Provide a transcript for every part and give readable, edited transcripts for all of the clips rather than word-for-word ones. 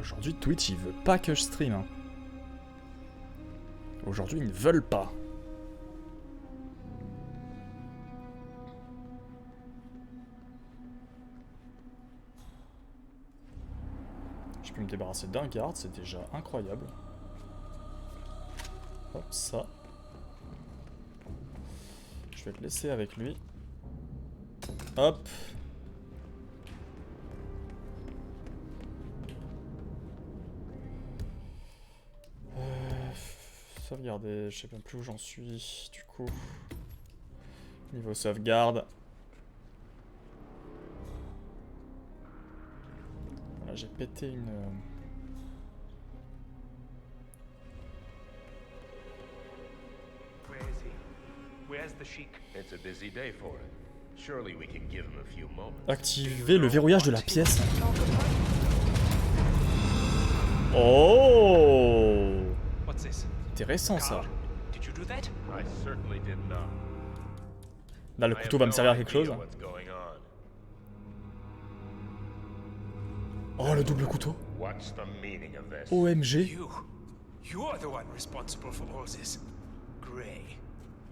Aujourd'hui, Twitch, il veut pas que je stream. Hein. Aujourd'hui, ils ne veulent pas. Je peux me débarrasser d'un garde, c'est déjà incroyable. Hop, ça. Je vais le laisser avec lui. Hop. Sauvegarder, je sais même plus où j'en suis, du coup. Niveau sauvegarde. Voilà, j'ai pété une... Activer le verrouillage de la pièce. Oh! Intéressant ça. Là, le couteau va me servir à quelque chose. Oh, le double couteau. OMG. You're the one responsible for all this. Gray,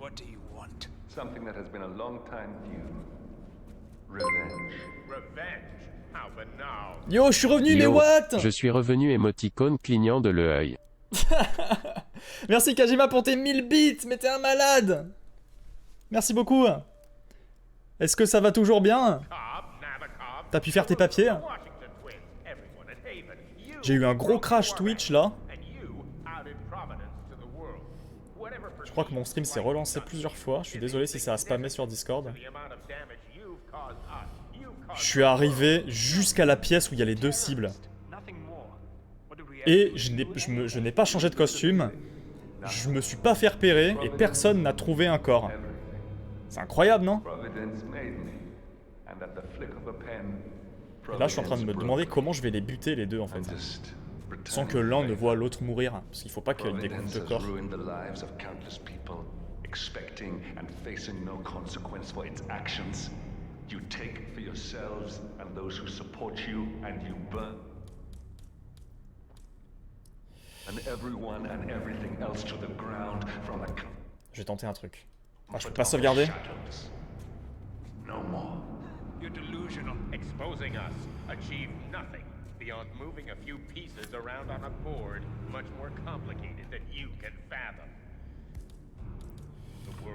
what do you want? Something that has been a long time due. Revenge. Revenge? How banal. Yo, je suis revenu, mais what? Je suis revenu émoticône clignant de l'œil. Merci Kajima pour tes 1000 bits, mais t'es un malade. Merci beaucoup. Est-ce que ça va toujours bien? T'as pu faire tes papiers? J'ai eu un gros crash Twitch là. Je crois que mon stream s'est relancé plusieurs fois. Je suis désolé si ça a spammé sur Discord. Je suis arrivé jusqu'à la pièce où il y a les deux cibles. Et je n'ai pas changé de costume. Je me suis pas fait repérer et personne n'a trouvé un corps. C'est incroyable, non? Et là, je suis en train de me demander comment je vais les buter les deux en fait. Sans que l'un ne voit l'autre mourir. Parce qu'il faut pas qu'il y ait des décompte de corps. Je vais tenter un truc. Ah, je peux pas sauvegarder? You're delusional. Exposing us achieved nothing beyond moving a few pieces around on a board much more complicated than you can fathom.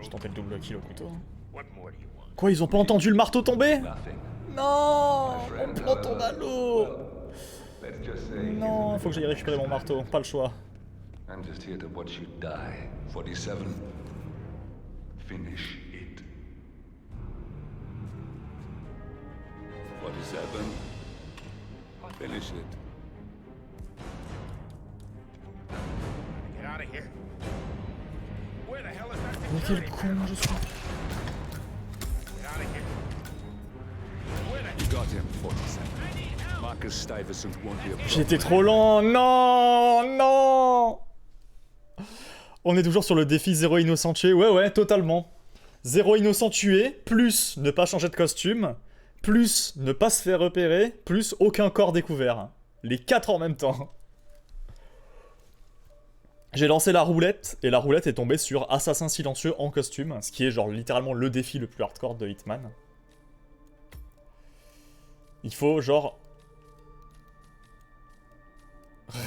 Je tentais le double kill au couteau. What more do you want? Quoi, ils ont pas entendu le marteau tomber? Non, mon plan tombe à l'eau. Non, faut que j'aille récupérer mon marteau, pas le choix. I'm just here to watch you die. 47. Finish it. 47. Finish it. Get out of here. Where the hell is that Mais quel con je suis. Get out of here. You got him, 47. Marcus Stuyvesant won't be a J'étais trop lent. Non, non. On est toujours sur le défi 0 innocent tué. Ouais, totalement. 0 innocent tué, plus ne pas changer de costume, plus ne pas se faire repérer, plus aucun corps découvert. Les 4 en même temps. J'ai lancé la roulette, et la roulette est tombée sur Assassin silencieux en costume, ce qui est genre littéralement le défi le plus hardcore de Hitman. Il faut genre...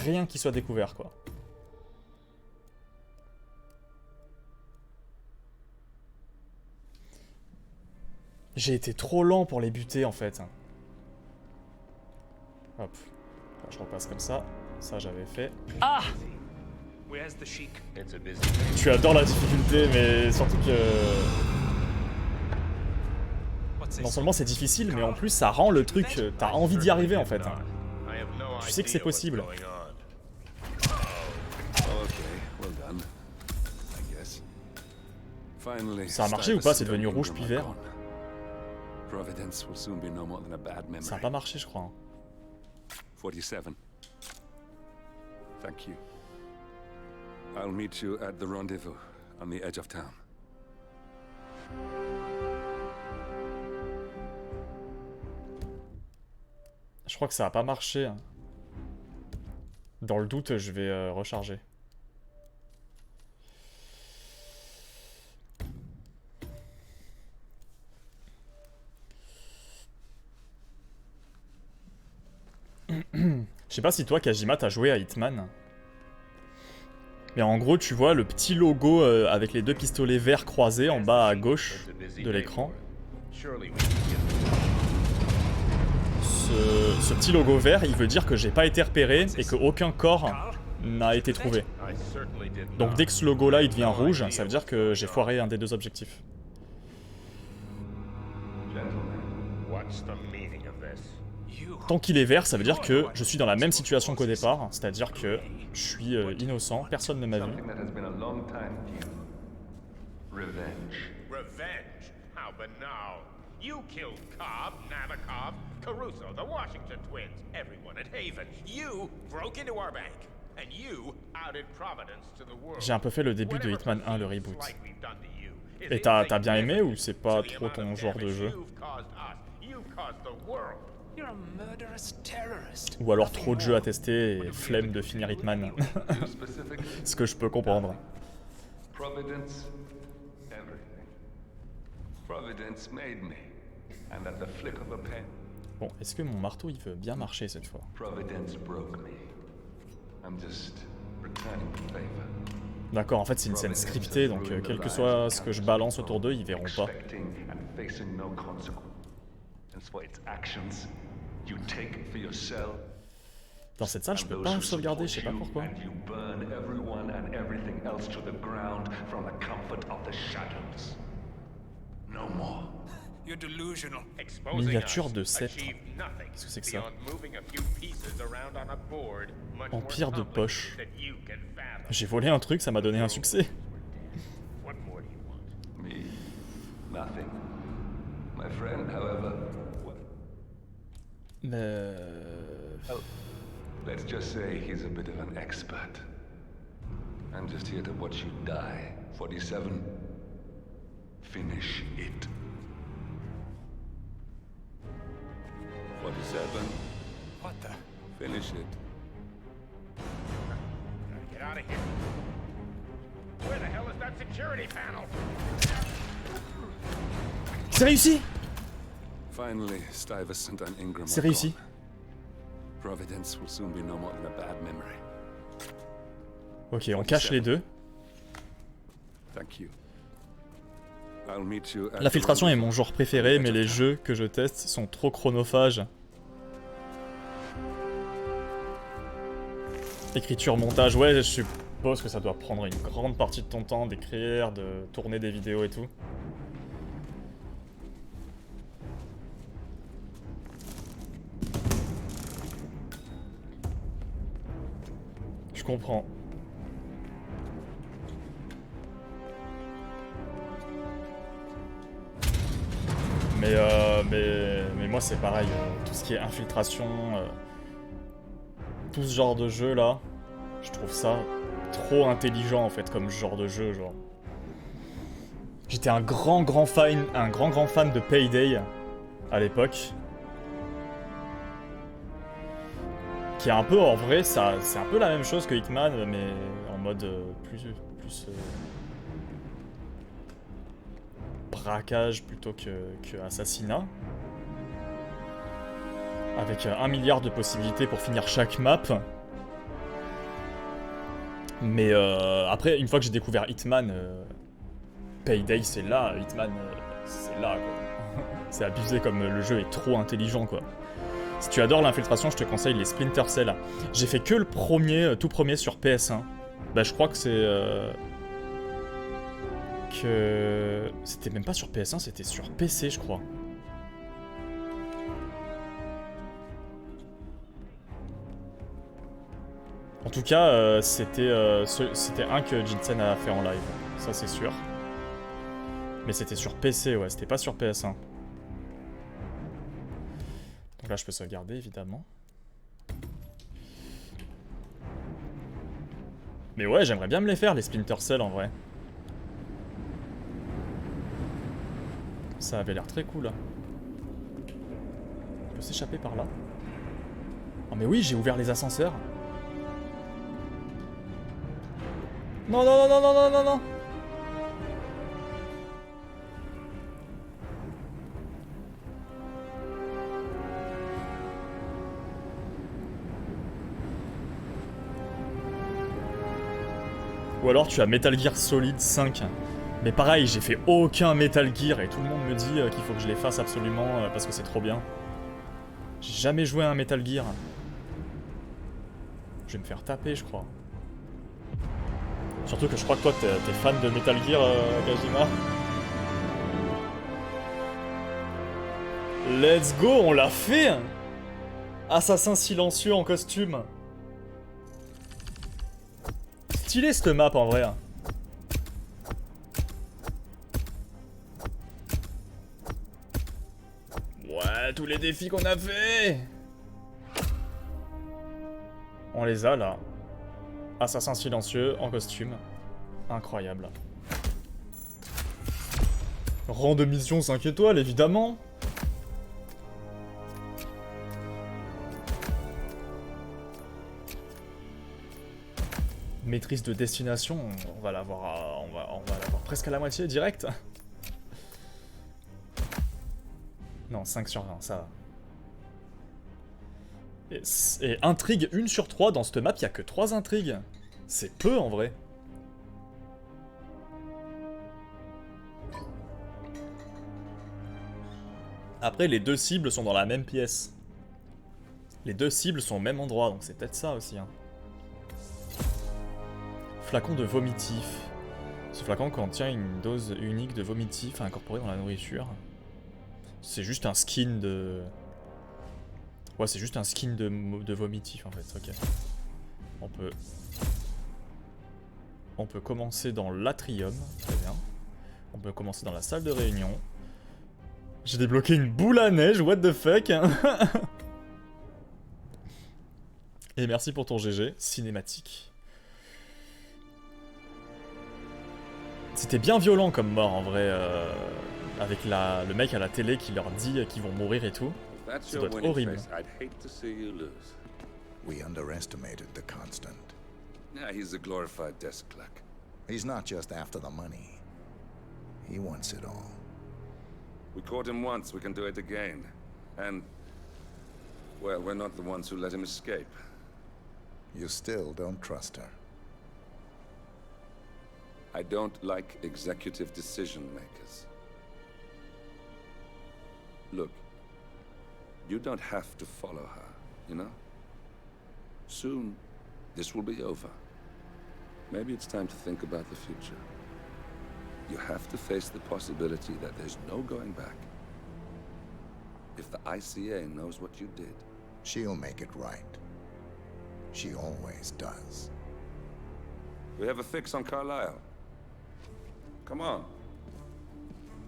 rien qui soit découvert, quoi. J'ai été trop lent pour les buter, en fait. Hop. Là, je repasse comme ça. Ça, j'avais fait. Ah! Where's the Sheik? It's a busy Tu adores la difficulté, mais surtout que... What's Non this? seulement c'est difficile, mais en plus, ça rend le truc... T'as envie d'y arriver, en fait. Tu sais que c'est possible. Ça a marché ou pas? C'est devenu rouge puis vert. Ça a pas marché, je crois. 47. Thank you. I'll meet you at the rendezvous on the edge of town. Je crois que ça a pas marché. Dans le doute, je vais recharger. Je sais pas si toi, Kajima, t'as joué à Hitman. Mais en gros, tu vois le petit logo avec les deux pistolets verts croisés en bas à gauche de l'écran. Ce petit logo vert, il veut dire que j'ai pas été repéré et qu'aucun corps n'a été trouvé. Donc dès que ce logo-là il devient rouge, ça veut dire que j'ai foiré un des deux objectifs. Tant qu'il est vert, ça veut dire que je suis dans la même situation qu'au départ, c'est-à-dire que je suis innocent, personne ne m'a vu. Revenge. Revenge? How banal. You killed Cobb, Nabokov, Caruso, the Washington twins, everyone at Haven. You broke into our bank. And you outed Providence to the world. J'ai un peu fait le début de Hitman 1, le reboot. Et t'as bien aimé ou c'est pas trop ton genre de jeu? Ou alors trop de jeux à tester et flemme de finir Hitman. Ce que je peux comprendre. Providence, everything. Providence made me, and at the flick of a pen, Bon, est-ce que mon marteau il veut bien marcher cette fois? Providence broke me. I'm just returning the favor. D'accord, en fait c'est une scène scriptée, donc quel que soit ce que je balance autour d'eux, ils verront pas. Expecting and facing no consequence for its actions. You take for yourself. Dans cette salle, je peux pas sauvegarder, je sais pas pourquoi. And you burn everyone and everything else to the ground from the comfort of the shadows. No more. You're delusional. Miniature de sceptre. Qu'est-ce que c'est que ça? Empire de poche. J'ai volé un truc, ça m'a donné un succès. Me, nothing. My friend, however, oh, let's just say he's a bit of an expert. I'm just here to watch you die. 47. Finish it. 47. What the? Finish it. Get out of here. Where the hell is that security panel? C'est réussi! Finally, Stuyvesant and Ingram. C'est réussi. Providence will soon be no more than a bad memory. Ok, on cache les deux. Thank you. I'll meet you at L'infiltration est mon genre préféré, mais les jeux que je teste sont trop chronophages. Écriture, montage, ouais, je suppose que ça doit prendre une grande partie de ton temps d'écrire, de tourner des vidéos et tout. Je comprends. Mais moi c'est pareil, tout ce qui est infiltration, tout ce genre de jeu là, je trouve ça trop intelligent en fait comme genre de jeu, genre. J'étais un grand fan de Payday à l'époque. Qui est un peu en vrai, c'est un peu la même chose que Hitman, mais en mode plus braquage plutôt que assassinat. Avec 1 milliard de possibilités pour finir chaque map. Mais après, une fois que j'ai découvert Hitman, Payday c'est là, Hitman c'est là quoi. C'est abusé comme le jeu est trop intelligent quoi. Si tu adores l'infiltration, je te conseille les Splinter Cell. J'ai fait que le premier, tout premier sur PS1. Bah je crois que c'est... C'était même pas sur PS1, c'était sur PC je crois. En tout cas, c'était un que Jinsen a fait en live. Ça c'est sûr. Mais c'était sur PC, ouais, c'était pas sur PS1. Donc là je peux sauvegarder évidemment. Mais ouais, j'aimerais bien me les faire les Splinter Cell en vrai. Ça avait l'air très cool. On peut s'échapper par là. Oh mais oui, j'ai ouvert les ascenseurs. Non, non, non, non, non, non, non. Ou alors tu as Metal Gear Solid 5. Mais pareil, j'ai fait aucun Metal Gear et tout le monde me dit qu'il faut que je les fasse absolument parce que c'est trop bien. J'ai jamais joué à un Metal Gear. Je vais me faire taper, je crois. Surtout que je crois que toi, t'es fan de Metal Gear, Kajima. Let's go, on l'a fait! Assassin silencieux en costume. Stylé cette map en vrai. Ouais, tous les défis qu'on a fait. On les a là. Assassin silencieux en costume. Incroyable. Rang de mission 5 étoiles, évidemment. Maîtrise de destination, on va l'avoir on va l'avoir presque à la moitié direct. Non, 5 sur 20, ça va. Et intrigue 1 sur 3, dans cette map, il n'y a que 3 intrigues. C'est peu en vrai. Après, les 2 cibles sont dans la même pièce. Les 2 cibles sont au même endroit, donc c'est peut-être ça aussi. Hein. Flacon de vomitif. Ce flacon contient une dose unique de vomitif à incorporer dans la nourriture. C'est juste un skin de... Ouais, c'est juste un skin de vomitif en fait, ok. On peut commencer dans l'atrium, très bien. On peut commencer dans la salle de réunion. J'ai débloqué une boule à neige, what the fuck. Et merci pour ton GG, cinématique. C'était bien violent comme mort en vrai, avec le mec à la télé qui leur dit qu'ils vont mourir et tout. Ça doit être horrible. We underestimated the Constant. Yeah, he's a glorified desk clerk. He's not just after the money. He wants it all. We caught him once, we can do it again. And, well, we're not the ones who let him escape. You still don't trust her. I don't like executive decision makers. Look, you don't have to follow her, you know? Soon, this will be over. Maybe it's time to think about the future. You have to face the possibility that there's no going back. If the ICA knows what you did, She'll make it right. She always does. we have a fix on Carlisle. Come on.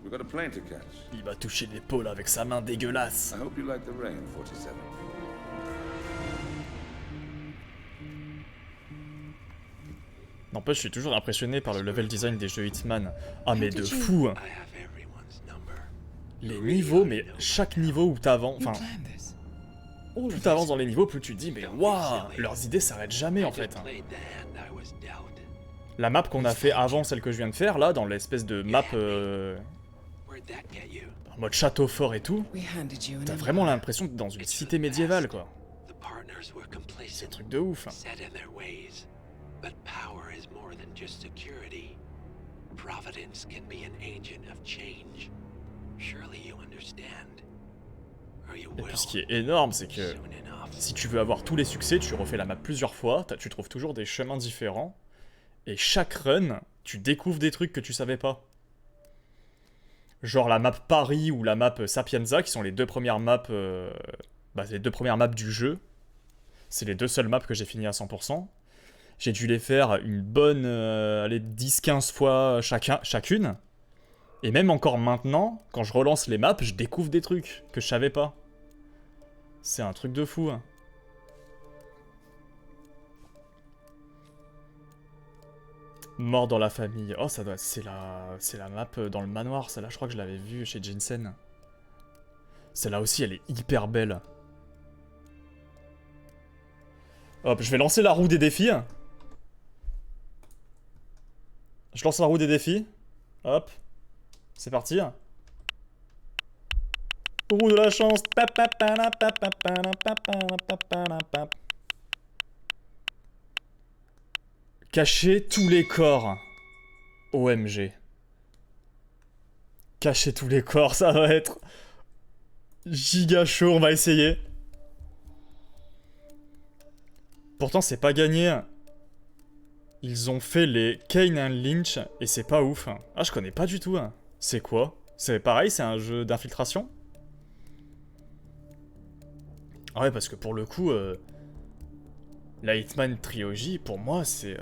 We got a plane to catch. Il m'a touché l'épaule avec sa main dégueulasse. I hope you like the rain, 47. N'empêche, je suis toujours impressionné par le level design des jeux Hitman. Ah mais de fou hein. Les niveaux, mais chaque niveau où t'avances... Enfin, plus t'avances dans les niveaux, plus tu te dis, mais waouh, leurs idées s'arrêtent jamais en fait. Hein. La map qu'on a fait avant celle que je viens de faire, là, dans l'espèce de map... en mode château fort et tout, t'as vraiment l'impression d'être dans une cité médiévale, quoi. C'est un truc de ouf. Hein. But power is more than just security. Providence can be an agent of change. Surely you understand. Or you Et will. puis ce qui est énorme, c'est que Soon enough. si tu veux avoir tous les succès, tu refais la map plusieurs fois, tu trouves toujours des chemins différents, et chaque run, tu découvres des trucs que tu savais pas. Genre la map Paris ou la map Sapienza, qui sont les deux premières maps, les deux premières maps du jeu. C'est les deux seules maps que j'ai fini à 100%. J'ai dû les faire une bonne 10-15 fois chacune. Et même encore maintenant, quand je relance les maps, je découvre des trucs que je savais pas. C'est un truc de fou. Hein. Mort dans la famille. Oh, ça doit... C'est la map dans le manoir. Celle-là, je crois que je l'avais vue chez Jensen. Celle-là aussi, elle est hyper belle. Hop, je vais lancer la roue des défis. Je lance la roue des défis. Hop. C'est parti. Roue de la chance. Cacher tous les corps. OMG. Cacher tous les corps, ça va être giga chaud, on va essayer. Pourtant, c'est pas gagné. Ils ont fait les Kane and Lynch et c'est pas ouf. Ah, je connais pas du tout. C'est quoi? C'est pareil, c'est un jeu d'infiltration? Ah ouais, parce que pour le coup, la Hitman Trilogy, pour moi, c'est...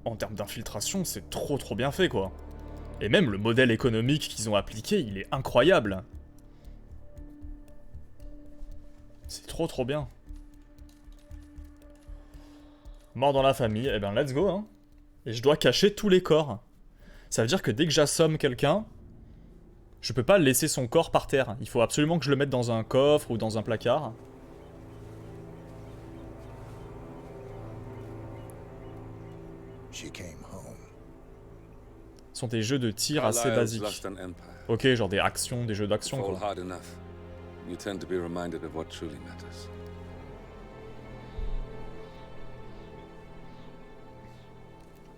en termes d'infiltration, c'est trop bien fait, quoi. Et même le modèle économique qu'ils ont appliqué, il est incroyable. C'est trop bien. Mort dans la famille, eh ben let's go, hein. Et je dois cacher tous les corps. Ça veut dire que dès que j'assomme quelqu'un, je peux pas laisser son corps par terre. Il faut absolument que je le mette dans un coffre ou dans un placard. She came home. Ce sont des jeux de tir assez Carlyle's basiques. lost an empire. Ok, genre des actions, des jeux d'action, Fall quoi. hard enough, you tend to be reminded of what truly matters.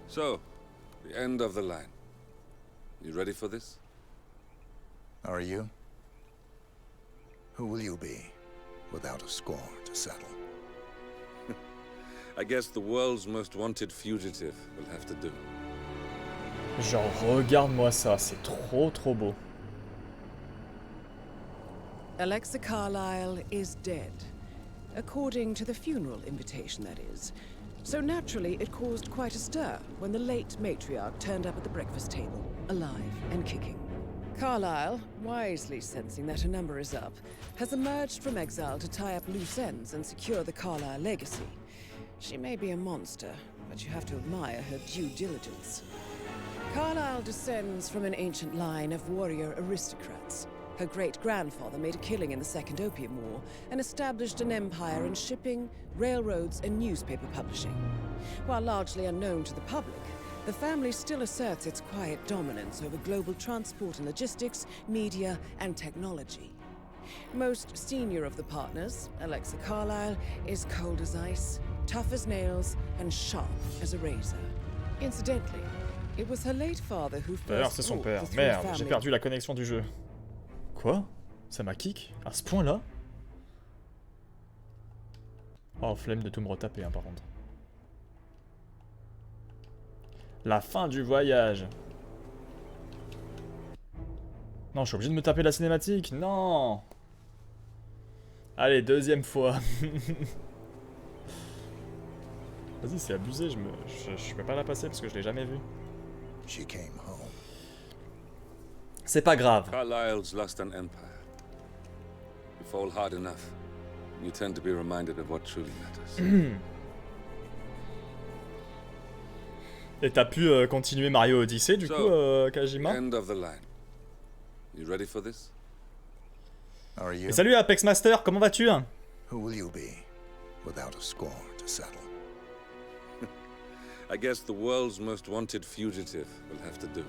So, the end of the line. You ready for this? Are you? Who will you be, without a score to settle? I guess the world's most wanted fugitive will have to do. Genre, regarde-moi ça, c'est trop beau. Alexa Carlyle is dead. According to the funeral invitation, that is. So naturally, it caused quite a stir when the late matriarch turned up at the breakfast table, alive and kicking. Carlyle, wisely sensing that her number is up, has emerged from exile to tie up loose ends and secure the Carlyle legacy. She may be a monster, but you have to admire her due diligence. Carlyle descends from an ancient line of warrior aristocrats. Her great-grandfather made a killing in the Second Opium War and established an empire in shipping, railroads, and newspaper publishing. While largely unknown to the public, the family still asserts its quiet dominance over global transport and logistics, media, and technology. Most senior of the partners, Alexa Carlyle, is cold as ice, tough as nails, and sharp as a razor. Incidentally, it was her late father who D'ailleurs, first c'est son brought père. the Three Merde, j'ai family. perdu la connexion du jeu. Quoi? Ça m'a kick? À ce point-là? Oh, flemme de tout me retaper, hein, par contre. La fin du voyage. Non, je suis obligé de me taper la cinématique. Non. Allez, deuxième fois. Vas-y, c'est abusé. Je peux pas la passer parce que je l'ai jamais vue. She came home. C'est pas grave. Carlyle's lost an empire. You fall hard enough, you tend to be reminded of what truly matters. Et t'as pu continuer Mario Odyssey du So, coup, Kajima? End of the line. You ready for this? Are you? Et salut Apex Master, comment vas-tu? Who will you be, without a score to settle? I guess the world's most wanted fugitive will have to do.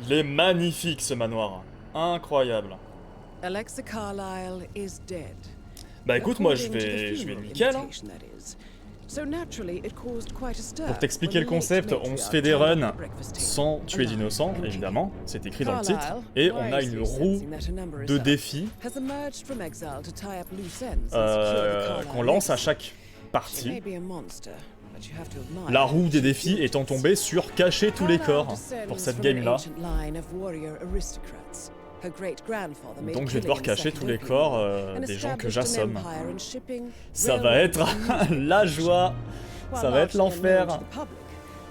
Il est magnifique ce manoir. Incroyable. Alexa Carlyle is dead. Bah écoute, moi je According to the vais funeral nickel. Hein. invitation, that is. So naturally, it caused quite a stir Pour t'expliquer when le the late concept, on se fait des matriarch turned runs up at the breakfast table, sans tuer alive d'innocents, and évidemment. C'est écrit dans le Carlyle, titre. Et on a une wisely roue sensing that her number is de up, défis has emerged from exile to tie up loose ends and secure the Carlyle qu'on lance à legacy. chaque She may partie. be a monster, but you have to admire La her roue des due défis diligence. étant tombée sur cacher tous les Carlyle corps descends pour cette from an game-là. ancient line of warrior aristocrats. Her great-grandfather made a Donc je vais killing devoir in the cacher Second tous les Opium corps War and des gens que established an j'assomme. empire in shipping, Ça va railroads, être and newspaper la joie. While Ça va être largely l'enfer. unknown to the public,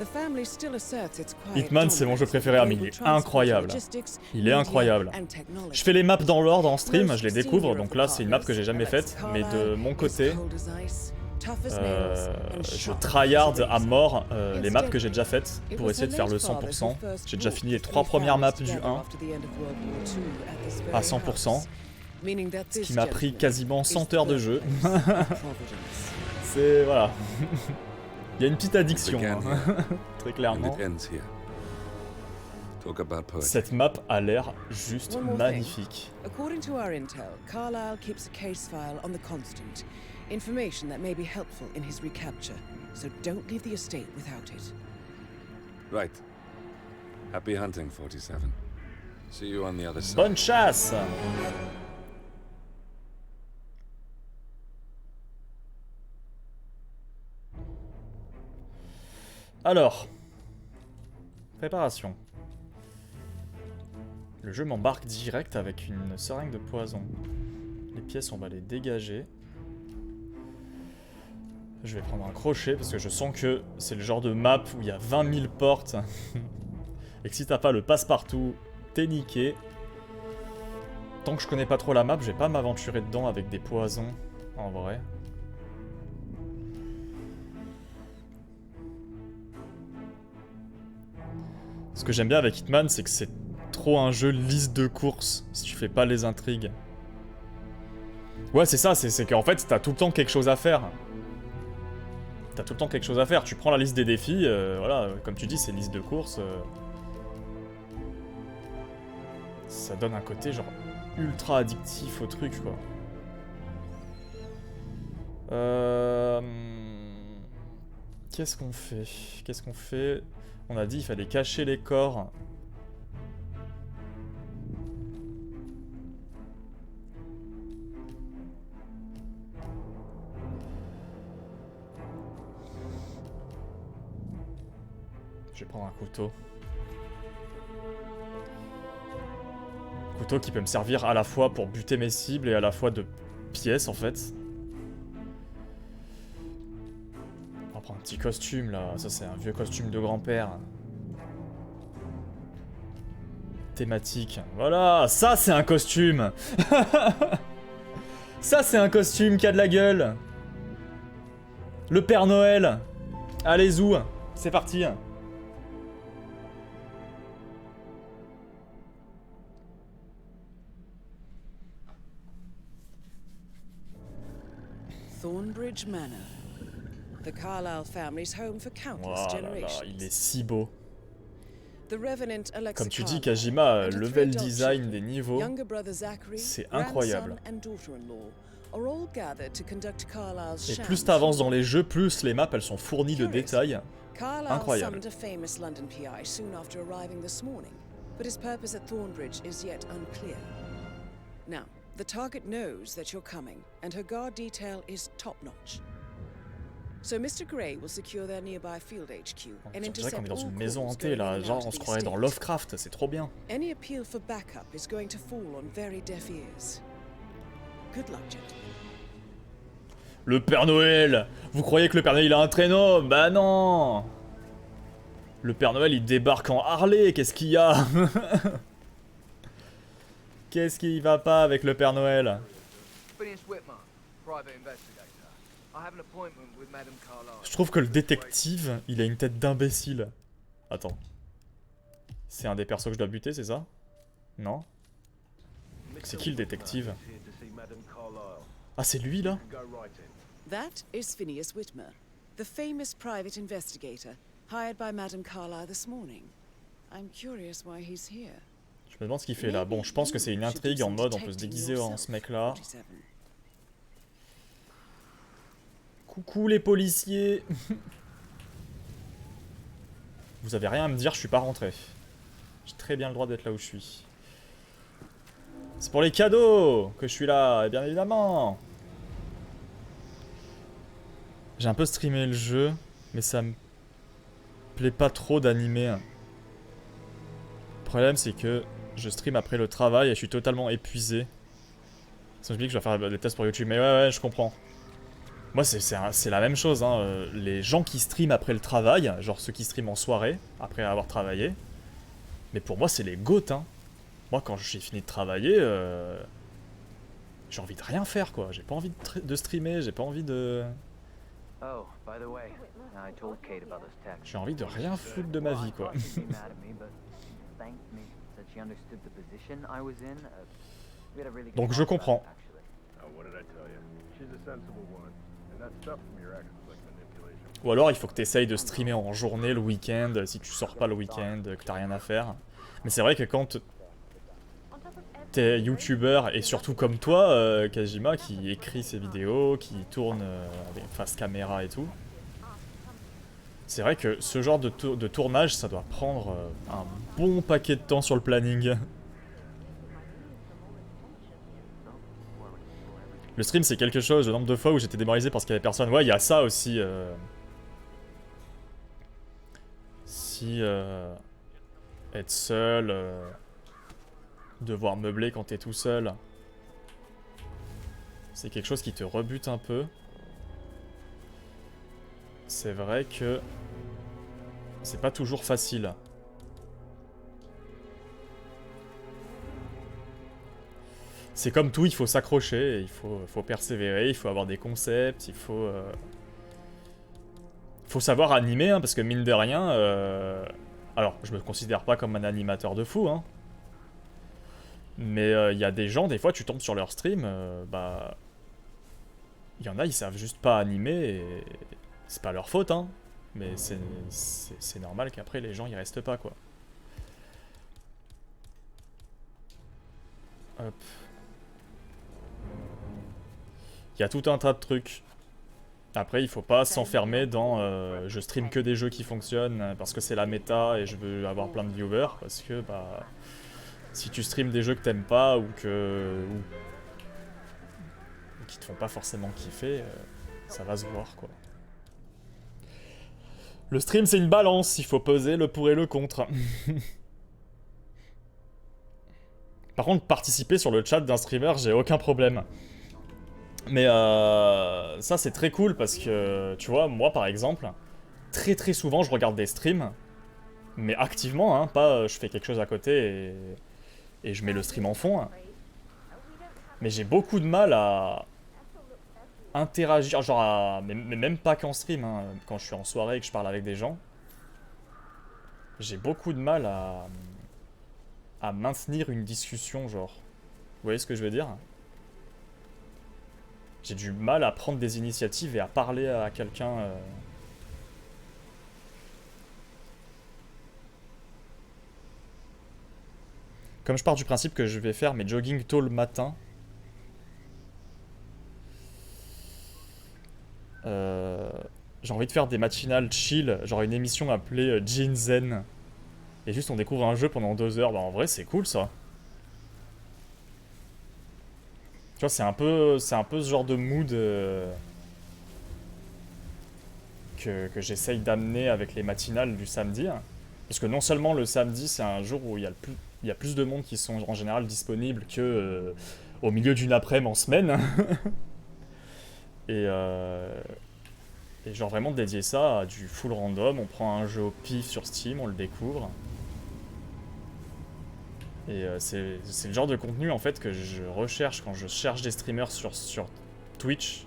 the family still asserts its quiet Hitman, c'est mon jeu dominance préféré, over mais il global est transport and incroyable. logistics, Il est media, incroyable. and technology. Je fais les maps dans l'ordre en stream, Most je les découvre, senior donc of là the c'est une map que j'ai jamais partners, faite, Alexa mais de Carlyle mon is côté, cold as ice, tough as nails, and je sharp tryhard as a à razor. mort les maps que j'ai déjà faites It pour was essayer her de faire le late father 100%. who first J'ai déjà brought fini les the 3 three premières maps families du together 1 after the end of World War II at this à very 100%, house, meaning that ce this qui m'a pris gentleman quasiment is 100 the heures de jeu. birthplace of Providence. C'est... voilà. Il y a une petite addiction, hein. Très And clairement. it ends here. Talk about poetry. Cette map a l'air juste One more magnifique. According to our intel, Carlyle keeps a case file on the Constant. Information that may be helpful in his recapture. So don't leave the estate without it. Right. Happy hunting, 47. See you on the other side. Bonne chasse! Alors, préparation. Le jeu m'embarque direct avec une seringue de poison. Les pièces, on va les dégager. Je vais prendre un crochet parce que je sens que c'est le genre de map où il y a 20 000 portes. Et que si t'as pas le passe-partout, t'es niqué. Tant que je connais pas trop la map, je vais pas m'aventurer dedans avec des poisons, en vrai. Ce que j'aime bien avec Hitman, c'est que c'est trop un jeu liste de courses, si tu fais pas les intrigues. Ouais, c'est ça, c'est qu'en fait, t'as tout le temps quelque chose à faire. T'as tout le temps quelque chose à faire. Tu prends la liste des défis, voilà, comme tu dis, c'est liste de courses. Ça donne un côté, genre, ultra addictif au truc, quoi. Qu'est-ce qu'on fait? Qu'est-ce qu'on fait? On a dit qu'il fallait cacher les corps. Je vais prendre un couteau. Couteau qui peut me servir à la fois pour buter mes cibles et à la fois de pièce en fait. On va prendre un petit costume là, ça c'est un vieux costume de grand-père. Thématique, voilà, ça c'est un costume. Ça c'est un costume qui a de la gueule. Le Père Noël. Allez zou, c'est parti. Thornbridge Manor. The Carlyle family's home for countless Oh là là, generations. il est si beau. The Revenant Alexa Comme tu dis, Carlyle Kajima, and her level three adult design children, des niveaux, younger brother Zachary, c'est grandson incroyable. and daughter-in-law, are all gathered to conduct Carlyle's Et sham plus t'avances dans funeral. les jeux, plus les maps elles sont fournies de détails. Carlyle Incroyable. summoned a famous London PI soon after arriving this morning, but his purpose at Thornbridge is yet unclear. Now, the target knows that you're coming, and her guard detail is top-notch. So Mr. Gray will secure their nearby field HQ and On dirait intercept qu'on est dans all une maison calls hantée going in là, and genre out on of se the croirait dans estate. Lovecraft, c'est trop bien. Any appeal for backup is going to fall on very deaf ears. Good luck, gentlemen. Le Père Noël! Vous croyez que le Père Noël il a un traîneau? Bah non! Le Père Noël il débarque en Harley, qu'est-ce qu'il y a? Qu'est-ce qui va pas avec le Père Noël? Phineas Whitmer, private investigator. I have an appointment with Madame Carlyle. Je trouve que le détective, il a une tête d'imbécile. Attends. C'est un des persos que je dois buter, c'est ça? Non? C'est qui le détective? Ah, c'est lui là? That is Phineas Whitmer, the famous private investigator hired by Madame Carlyle this morning. I'm curious why he's here. Je me demande ce qu'il fait là. Bon, je pense que c'est une intrigue en mode on peut se déguiser en ce mec là. Coucou les policiers. Vous avez rien à me dire, je suis pas rentré. J'ai très bien le droit d'être là où je suis. C'est pour les cadeaux que je suis là, et bien évidemment. J'ai un peu streamé le jeu, mais ça me plaît pas trop d'animer. Le problème c'est que je stream après le travail et je suis totalement épuisé. Ça me dit que je dois faire des tests pour YouTube, mais ouais, je comprends. Moi, c'est la même chose, hein. Les gens qui streament après le travail, genre ceux qui streament en soirée, après avoir travaillé, mais pour moi, c'est les goats, hein. Moi, quand j'ai fini de travailler, j'ai envie de rien faire, quoi. J'ai pas envie de streamer, j'ai pas envie de... Oh, by the way, I told Kate about this text. J'ai envie de rien foutre de ma vie, quoi. Donc je comprends. Ou alors il faut que tu essayes de streamer en journée le week-end, si tu sors pas le week-end, que t'as rien à faire. Mais c'est vrai que quand t'es youtubeur, et surtout comme toi, Kajima, qui écrit ses vidéos, qui tourne avec face caméra et tout, c'est vrai que ce genre de tournage, ça doit prendre un bon paquet de temps sur le planning. Le stream, c'est quelque chose, le nombre de fois où j'étais démoralisé parce qu'il y avait personne. Ouais, il y a ça aussi. Si être seul, devoir meubler quand t'es tout seul, c'est quelque chose qui te rebute un peu. C'est vrai que c'est pas toujours facile. C'est comme tout, il faut s'accrocher, il faut persévérer, il faut avoir des concepts, il faut savoir animer, hein, parce que mine de rien, alors je me considère pas comme un animateur de fou, hein, mais il y a des gens, des fois tu tombes sur leur stream, bah, il y en a, ils savent juste pas animer, et c'est pas leur faute, hein, mais c'est normal qu'après les gens ils restent pas, quoi. Hop. Il y a tout un tas de trucs. Après, il faut pas s'enfermer dans je stream que des jeux qui fonctionnent parce que c'est la méta et je veux avoir plein de viewers. Parce que bah, si tu streams des jeux que t'aimes pas ou qui te font pas forcément kiffer, ça va se voir, quoi. Le stream, c'est une balance, il faut peser le pour et le contre. Par contre, participer sur le chat d'un streamer, j'ai aucun problème. Mais ça, c'est très cool parce que, tu vois, moi, par exemple, très souvent, je regarde des streams, mais activement, hein, pas je fais quelque chose à côté et je mets le stream en fond. Hein. Mais j'ai beaucoup de mal à interagir, genre mais même pas qu'en stream, hein, quand je suis en soirée et que je parle avec des gens. J'ai beaucoup de mal à maintenir une discussion, genre. Vous voyez ce que je veux dire ? J'ai du mal à prendre des initiatives et à parler à quelqu'un. Comme je pars du principe que je vais faire mes jogging tôt le matin, j'ai envie de faire des matinales chill, genre une émission appelée Jin Zen. Et juste on découvre un jeu pendant 2 heures, bah en vrai c'est cool ça. Tu vois, c'est un peu ce genre de mood que j'essaye d'amener avec les matinales du samedi. Parce que non seulement le samedi, c'est un jour où il y a plus de monde qui sont en général disponibles que au milieu d'une après-midi en semaine. et genre vraiment dédier ça à du full random. On prend un jeu au pif sur Steam, on le découvre. Et c'est le genre de contenu en fait que je recherche quand je cherche des streamers sur Twitch.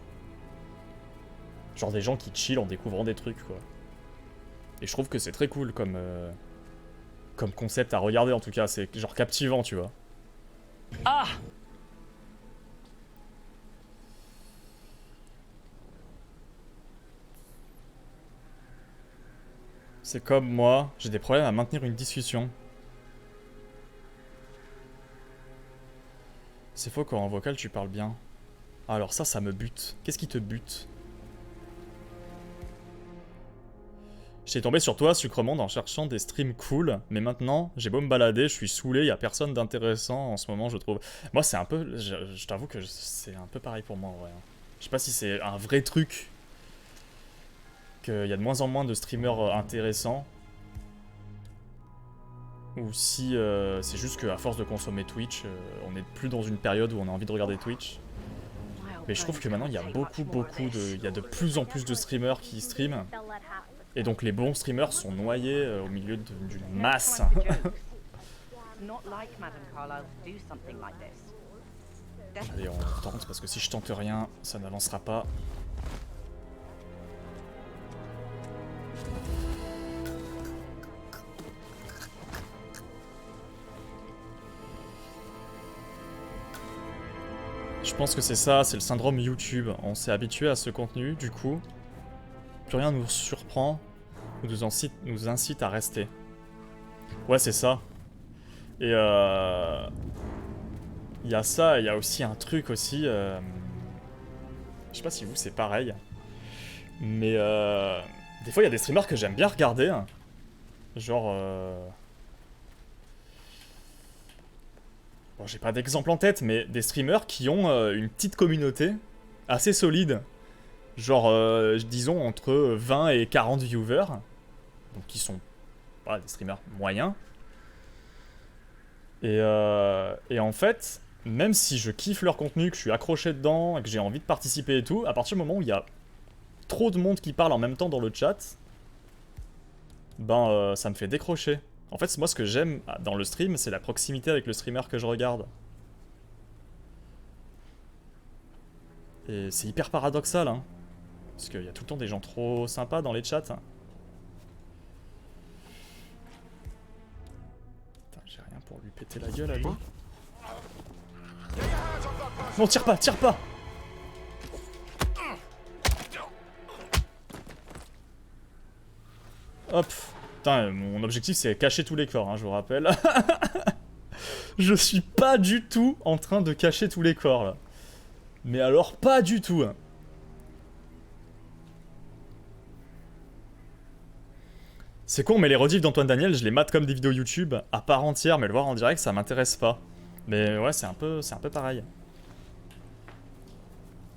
Genre des gens qui chill en découvrant des trucs, quoi. Et je trouve que c'est très cool comme concept à regarder, en tout cas. C'est genre captivant, tu vois. Ah! C'est comme moi, j'ai des problèmes à maintenir une discussion. C'est faux quand en vocal tu parles bien. Alors ça me bute. Qu'est-ce qui te bute? J'étais tombé sur toi, Sucremonde, en cherchant des streams cool, mais maintenant, j'ai beau me balader, je suis saoulé, y a personne d'intéressant en ce moment, je trouve. Moi, c'est un peu... Je t'avoue que c'est un peu pareil pour moi, en vrai. Je sais pas si c'est un vrai truc, qu'il y a de moins en moins de streamers intéressants, ou si c'est juste qu'à force de consommer Twitch, on n'est plus dans une période où on a envie de regarder Twitch. Mais je trouve que maintenant, il y a il y a de plus en plus de streamers qui streament. Et donc les bons streamers sont noyés au milieu d'une masse. Allez, on tente, parce que si je tente rien, ça n'avancera pas. Je pense que c'est ça, c'est le syndrome YouTube. On s'est habitué à ce contenu, du coup. Plus rien nous surprend ou nous incite à rester. Ouais, c'est ça. Et il y a ça, il y a aussi un truc aussi... Je sais pas si vous c'est pareil. Mais des fois il y a des streamers que j'aime bien regarder. Genre... Bon, j'ai pas d'exemple en tête, mais des streamers qui ont une petite communauté assez solide. Genre, disons, entre 20 et 40 viewers. Donc qui sont voilà, des streamers moyens. Et en fait, même si je kiffe leur contenu, que je suis accroché dedans, et que j'ai envie de participer et tout, à partir du moment où il y a trop de monde qui parle en même temps dans le chat, ben ça me fait décrocher. En fait, moi ce que j'aime dans le stream, c'est la proximité avec le streamer que je regarde. Et c'est hyper paradoxal, hein. Parce qu'il y a tout le temps des gens trop sympas dans les chats. Putain, j'ai rien pour lui péter la gueule à lui. Non, tire pas, tire pas! Hop. Putain, mon objectif c'est cacher tous les corps, hein, je vous rappelle. Je suis pas du tout en train de cacher tous les corps là. Mais alors pas du tout. Hein. C'est con, mais les rediffs d'Antoine Daniel, je les mate comme des vidéos YouTube à part entière, mais le voir en direct, ça m'intéresse pas. Mais ouais, c'est un peu pareil.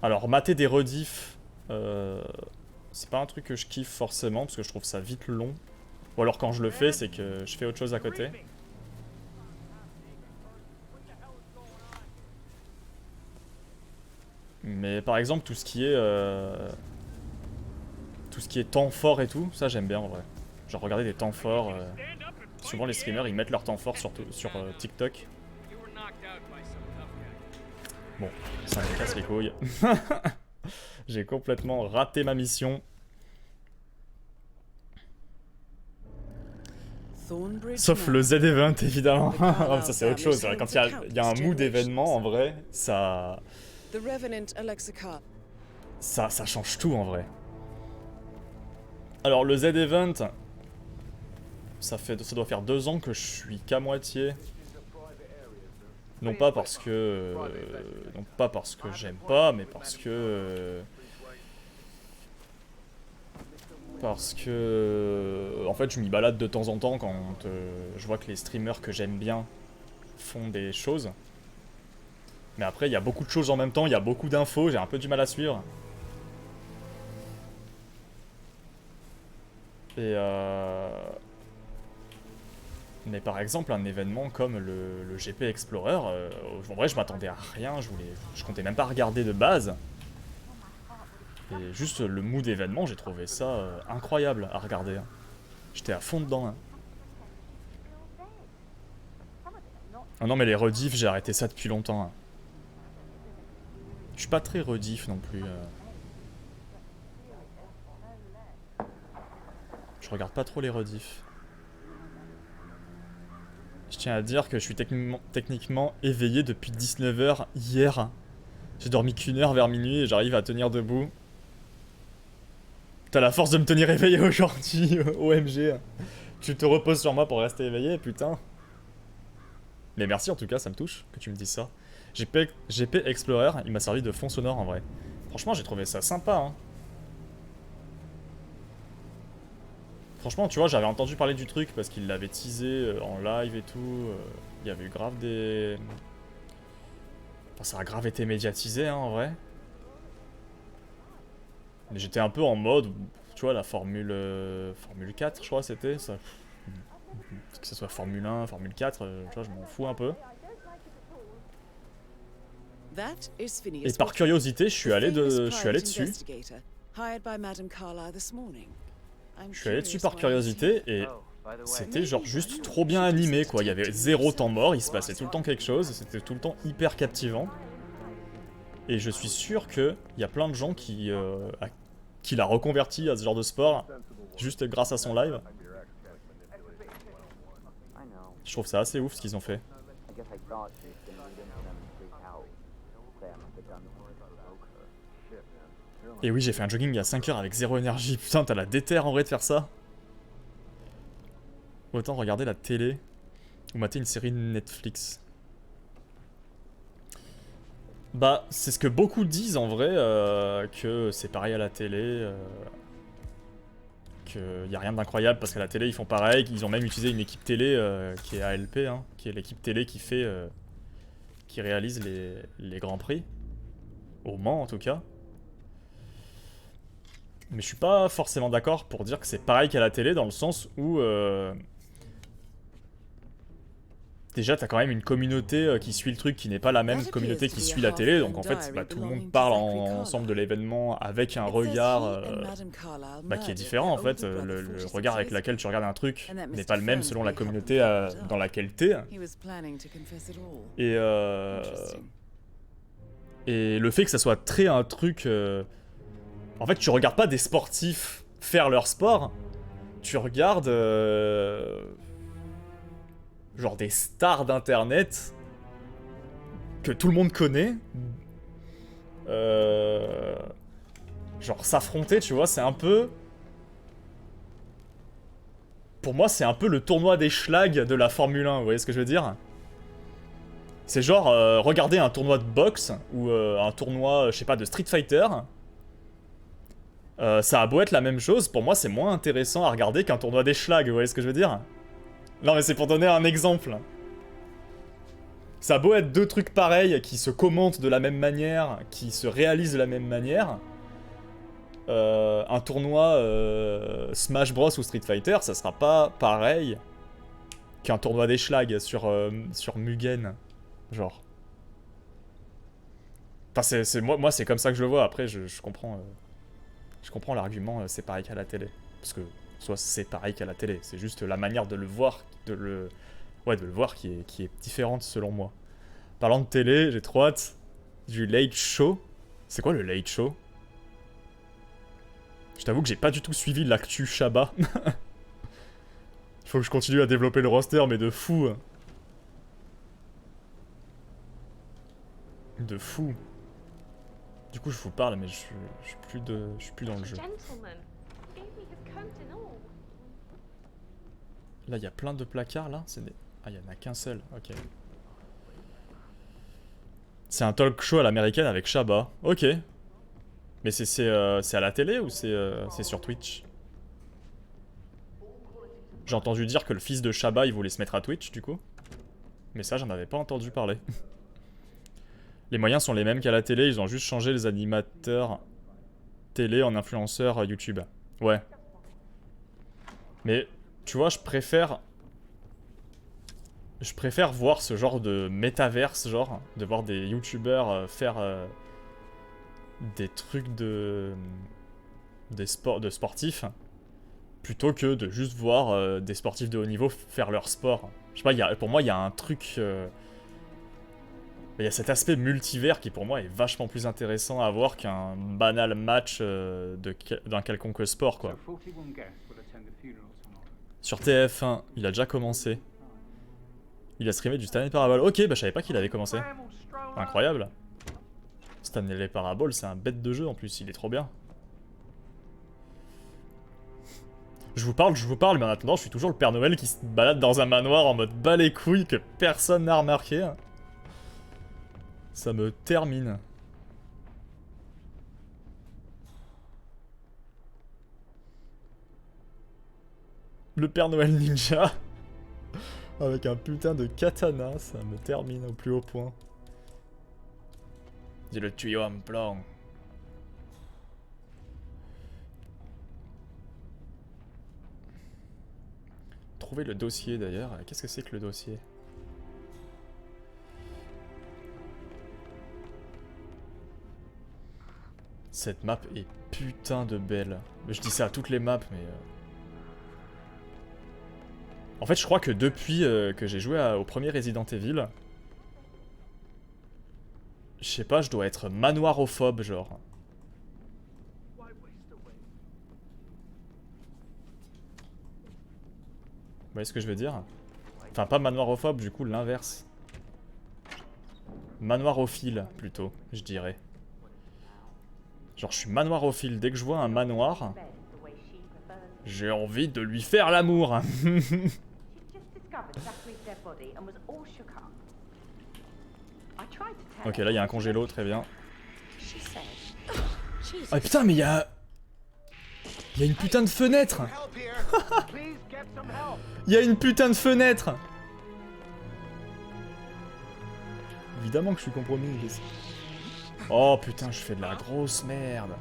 Alors, mater des rediffs, c'est pas un truc que je kiffe forcément, parce que je trouve ça vite long. Ou alors quand je le fais, c'est que je fais autre chose à côté. Mais par exemple, tout ce qui est temps fort et tout, ça j'aime bien en vrai. Genre regarder des temps forts. Souvent les streamers ils mettent leur temps fort sur TikTok. Bon, ça me casse les couilles. J'ai complètement raté ma mission. Sauf le Z-Event évidemment. Ça c'est autre chose. Quand il y a un mood d'événement en vrai, ça change tout en vrai. Alors le Z-Event, ça doit faire 2 ans que je suis qu'à moitié. Non pas parce que j'aime pas, mais parce que en fait je m'y balade de temps en temps quand je vois que les streamers que j'aime bien font des choses. Mais après il y a beaucoup de choses en même temps, il y a beaucoup d'infos, j'ai un peu du mal à suivre. Et mais par exemple un événement comme le GP Explorer, en vrai je m'attendais à rien, je comptais même pas regarder de base. Et juste le mood d'événement, j'ai trouvé ça incroyable à regarder. J'étais à fond dedans. Hein. Ah non mais les rediffs, j'ai arrêté ça depuis longtemps. Hein. Je suis pas très rediff non plus. Je regarde pas trop les rediffs. Je tiens à dire que je suis techniquement éveillé depuis 19 h hier. J'ai dormi qu'1 heure vers minuit et j'arrive à tenir debout. T'as la force de me tenir éveillé aujourd'hui, OMG. Tu te reposes sur moi pour rester éveillé, putain. Mais merci en tout cas, ça me touche que tu me dises ça. GP Explorer, il m'a servi de fond sonore en vrai. Franchement, j'ai trouvé ça sympa, hein. Franchement, tu vois, j'avais entendu parler du truc parce qu'il l'avait teasé en live et tout. Il y avait eu grave des... Enfin, ça a grave été médiatisé, hein, en vrai. Mais j'étais un peu en mode, tu vois, la Formule 4, je crois, c'était ça. Que ce soit Formule 1, Formule 4, tu vois, je m'en fous un peu. Et par curiosité, je suis allé dessus. Je suis allé dessus par curiosité et c'était genre juste trop bien animé quoi, il y avait 0 temps mort, il se passait tout le temps quelque chose, c'était tout le temps hyper captivant. Et je suis sûr qu'il y a plein de gens qui l'a reconverti à ce genre de sport juste grâce à son live. Je trouve ça assez ouf ce qu'ils ont fait. Et oui, j'ai fait un jogging il y a 5 heures avec 0 énergie. Putain, t'as la déterre en vrai de faire ça. Autant regarder la télé ou mater une série Netflix. Bah, c'est ce que beaucoup disent en vrai, que c'est pareil à la télé, qu'il n'y a rien d'incroyable parce qu'à la télé ils font pareil, qu'ils ont même utilisé une équipe télé qui est ALP, hein, qui est l'équipe télé qui fait, qui réalise les grands prix, au Mans en tout cas. Mais je suis pas forcément d'accord pour dire que c'est pareil qu'à la télé dans le sens où déjà t'as quand même une communauté qui suit le truc qui n'est pas la même communauté qui suit la télé, donc en fait bah, tout le monde parle ensemble de l'événement avec un regard bah, qui est différent en fait. Le regard avec lequel tu regardes un truc n'est pas le même selon la communauté dans laquelle t'es. Et le fait que ça soit très un truc... En fait tu regardes pas des sportifs faire leur sport, tu regardes... genre des stars d'internet que tout le monde connaît, genre s'affronter, tu vois, c'est un peu... Pour moi, c'est un peu le tournoi des schlags de la Formule 1, vous voyez ce que je veux dire? C'est genre, regarder un tournoi de boxe, ou un tournoi, je sais pas, de Street Fighter. Ça a beau être la même chose, pour moi c'est moins intéressant à regarder qu'un tournoi des schlags, vous voyez ce que je veux dire? Non mais c'est pour donner un exemple. Ça a beau être deux trucs pareils, qui se commentent de la même manière, qui se réalisent de la même manière. Un tournoi Smash Bros ou Street Fighter, ça sera pas pareil qu'un tournoi des schlags sur Mugen. Genre. Enfin moi c'est comme ça que je le vois, après je comprends... je comprends l'argument, c'est pareil qu'à la télé. Parce que... soit c'est pareil qu'à la télé, c'est juste la manière de le voir, de le voir qui est différente selon moi. Parlant de télé, j'ai trop hâte du Late Show. C'est quoi le Late Show? Je t'avoue que j'ai pas du tout suivi l'actu Shabba. Faut que je continue à développer le roster, mais de fou. De fou. Du coup je vous parle, mais je suis plus dans le jeu. Là, il y a plein de placards, là. Ah, il y en a qu'un seul, ok. C'est un talk show à l'américaine avec Shabba. Ok. Mais c'est à la télé ou c'est sur Twitch? J'ai entendu dire que le fils de Shabba, il voulait se mettre à Twitch, du coup. Mais ça, j'en avais pas entendu parler. Les moyens sont les mêmes qu'à la télé, ils ont juste changé les animateurs télé en influenceurs YouTube. Ouais. Mais... tu vois, je préfère voir ce genre de métaverse, genre, de voir des youtubeurs faire des trucs de sportifs, plutôt que de juste voir des sportifs de haut niveau faire leur sport. Je sais pas, pour moi, il y a un truc... il y a cet aspect multivers qui, pour moi, est vachement plus intéressant à voir qu'un banal match d'un quelconque sport, quoi. Sur TF1, il a déjà commencé. Il a streamé du Stanley Parable. Ok, bah je savais pas qu'il avait commencé. Incroyable. Stanley Parable, c'est un bête de jeu en plus, il est trop bien. Je vous parle, mais en attendant, je suis toujours le Père Noël qui se balade dans un manoir en mode bas les couilles que personne n'a remarqué. Ça me termine. Le Père Noël ninja avec un putain de katana, ça me termine au plus haut point. J'ai le tuyau en plan. Trouver le dossier d'ailleurs. Qu'est-ce que c'est que le dossier? Cette map est putain de belle. Je dis ça à toutes les maps, mais... En fait, je crois que depuis que j'ai joué au premier Resident Evil... Je sais pas, je dois être manoirophobe, genre. Vous voyez ce que je veux dire? Enfin, pas manoirophobe, du coup, l'inverse. Manoirophile, plutôt, je dirais. Genre, je suis manoirophile. Dès que je vois un manoir, j'ai envie de lui faire l'amour. Ok, là, il y a un congélo, très bien. Ah putain, mais il y a... Il y a une putain de fenêtre. Il y a une putain de fenêtre. Évidemment que je suis compromis. Oh putain, je fais de la grosse merde.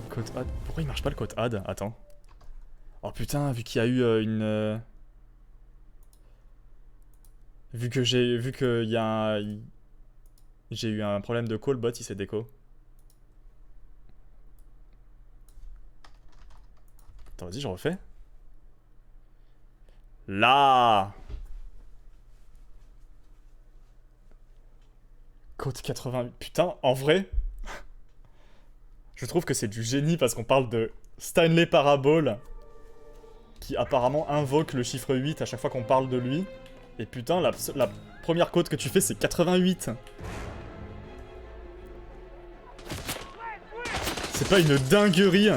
Code add. Pourquoi il marche pas le code add? Attends. Oh putain, vu qu'il y a eu une... Vu que y a un... J'ai eu un problème de call, bot il s'est déco. Attends, vas-y, je refais. Là. Code 88. Putain, en vrai, je trouve que c'est du génie parce qu'on parle de Stanley Parable qui apparemment invoque le chiffre 8 à chaque fois qu'on parle de lui. Et putain, la première code que tu fais, c'est 88. C'est pas une dinguerie.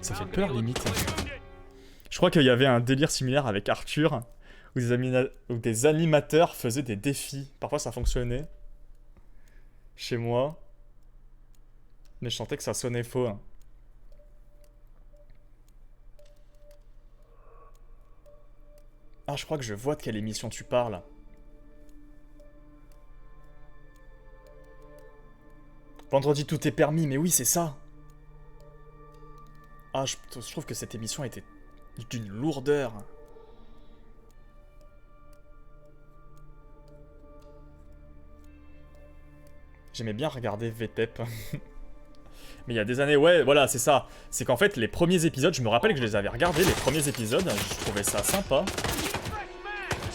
Ça fait peur, limite. Je crois qu'il y avait un délire similaire avec Arthur, où des animateurs faisaient des défis. Parfois, ça fonctionnait. Chez moi. Mais je sentais que ça sonnait faux. Hein. Ah, je crois que je vois de quelle émission tu parles. Vendredi, tout est permis, mais oui, c'est ça. Ah, je trouve que cette émission était d'une lourdeur. J'aimais bien regarder VTEP. Mais il y a des années, ouais, voilà, c'est ça. C'est qu'en fait, les premiers épisodes, je me rappelle que je les avais regardés, les premiers épisodes, je trouvais ça sympa.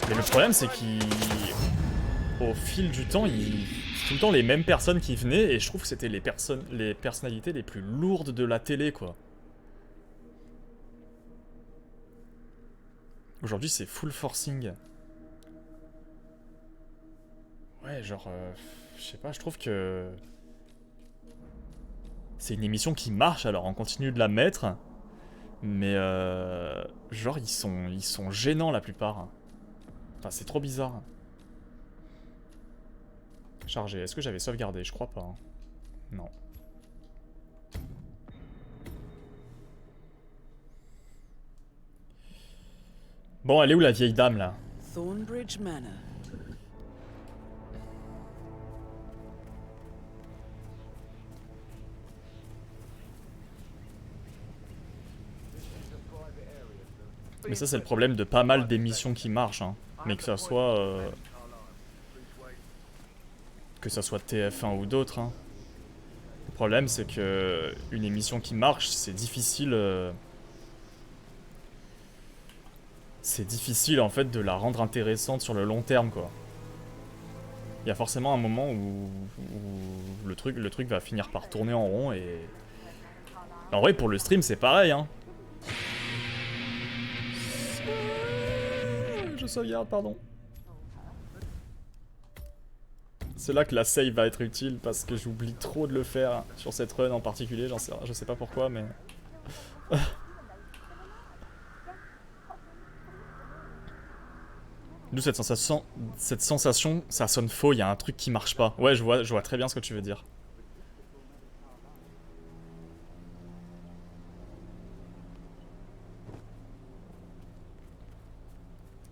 Mais le problème, c'est qu'au fil du temps, tout le temps les mêmes personnes qui venaient, et je trouve que c'était les personnalités les plus lourdes de la télé, quoi. Aujourd'hui, c'est full forcing. Ouais, genre... je sais pas, je trouve que... C'est une émission qui marche, alors on continue de la mettre. Mais genre, ils sont gênants, la plupart. Enfin, c'est trop bizarre. Chargé, est-ce que j'avais sauvegardé? Je crois pas. Hein. Non. Bon, elle est où la vieille dame, là? Thornbridge Manor. Mais ça, c'est le problème de pas mal d'émissions qui marchent, hein. Mais que ça soit... que ça soit TF1 ou d'autres, hein. Le problème, c'est que une émission qui marche, c'est difficile... c'est difficile, en fait, de la rendre intéressante sur le long terme, quoi. Il y a forcément un moment où le truc va finir par tourner en rond, et... En vrai, pour le stream, c'est pareil, hein. Je sauvegarde, pardon. C'est là que la save va être utile parce que j'oublie trop de le faire sur cette run en particulier, je sais pas pourquoi, mais... D'où cette sensation, ça sonne faux, il y a un truc qui marche pas. Ouais, je vois très bien ce que tu veux dire.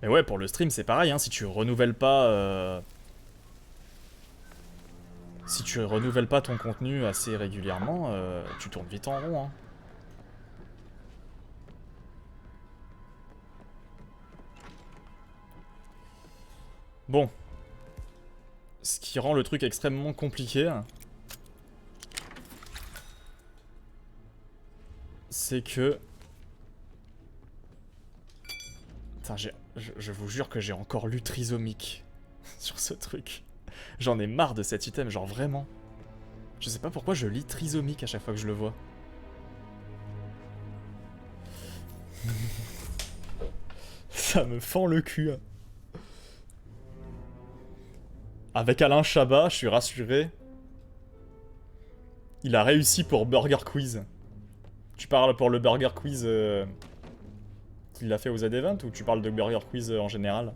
Mais ouais, pour le stream, c'est pareil, hein, si tu renouvelles pas... Si tu renouvelles pas ton contenu assez régulièrement, tu tournes vite en rond, hein. Bon. Ce qui rend le truc extrêmement compliqué, c'est que... Putain, je vous jure que j'ai encore lu Trisomique sur ce truc. J'en ai marre de cet item, genre vraiment. Je sais pas pourquoi je lis Trisomique à chaque fois que je le vois. Ça me fend le cul. Avec Alain Chabat, je suis rassuré. Il a réussi pour Burger Quiz. Tu parles pour le Burger Quiz qu'il a fait aux Z-Event ou tu parles de Burger Quiz en général?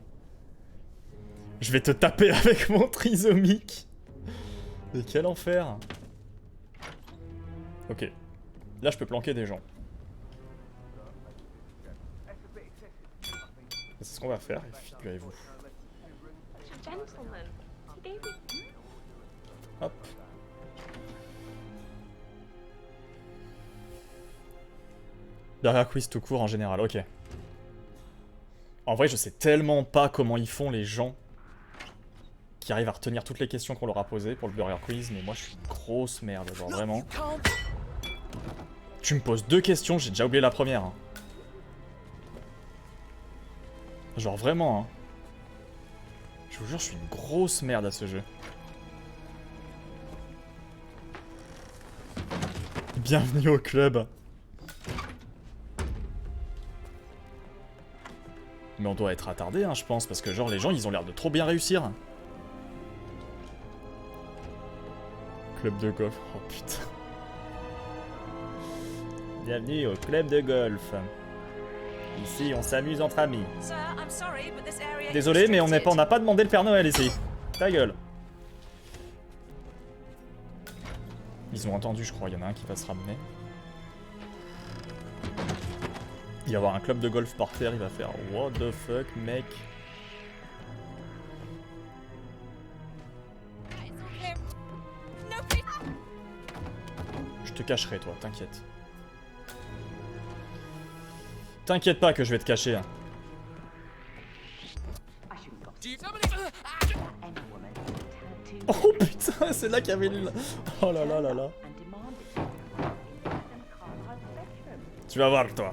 Je vais te taper avec mon trisomique. Mais quel enfer. Ok. Là, je peux planquer des gens. C'est ce qu'on va faire, figurez-vous. Hop. Burger Quiz tout court en général, ok. En vrai, je sais tellement pas comment ils font les gens qui arrivent à retenir toutes les questions qu'on leur a posées pour le Burger Quiz, mais moi je suis une grosse merde, genre vraiment. Tu me poses 2 questions, j'ai déjà oublié la première. Hein. Genre vraiment, hein. Je vous jure, je suis une grosse merde à ce jeu. Bienvenue au club. Mais on doit être attardé, hein, je pense, parce que genre les gens, ils ont l'air de trop bien réussir. Club de golf, oh putain. Bienvenue au club de golf. Ici, on s'amuse entre amis. Désolé, mais on n'a pas demandé le Père Noël ici. Ta gueule. Ils ont entendu, je crois. Il y en a un qui va se ramener. Il va y avoir un club de golf par terre. Il va faire what the fuck, mec. Je te cacherai, toi. T'inquiète. T'inquiète pas que je vais te cacher. Hein. Oh putain, c'est là qu'il y avait le... Oh là là là là. Tu vas voir, toi.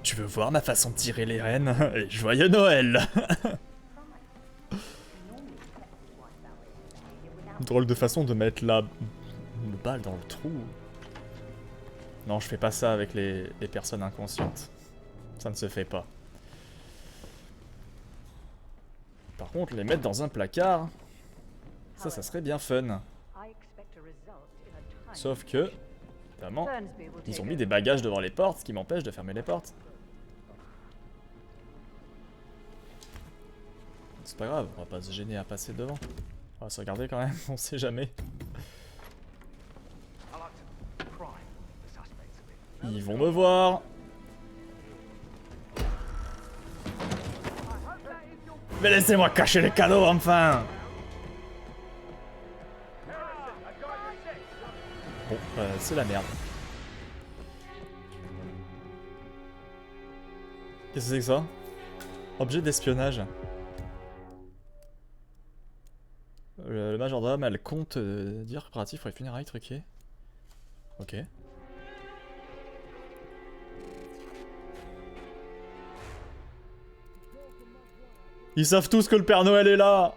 Tu veux voir ma façon de tirer les rênes? Et joyeux Noël. Drôle de façon de mettre la balle dans le trou. Non, je fais pas ça avec les personnes inconscientes. Ça ne se fait pas. Par contre, les mettre dans un placard, ça serait bien fun. Sauf que, évidemment, ils ont mis des bagages devant les portes, ce qui m'empêche de fermer les portes. C'est pas grave, on va pas se gêner à passer devant. On va se regarder quand même, on sait jamais. Ils vont me voir. Mais laissez-moi cacher les cadeaux, enfin. Bon, c'est la merde. Qu'est-ce que c'est que ça? Objet d'espionnage. Le majordome a le compte dire préparatif pour les funérailles truquées. Ok. Ils savent tous que le Père Noël est là.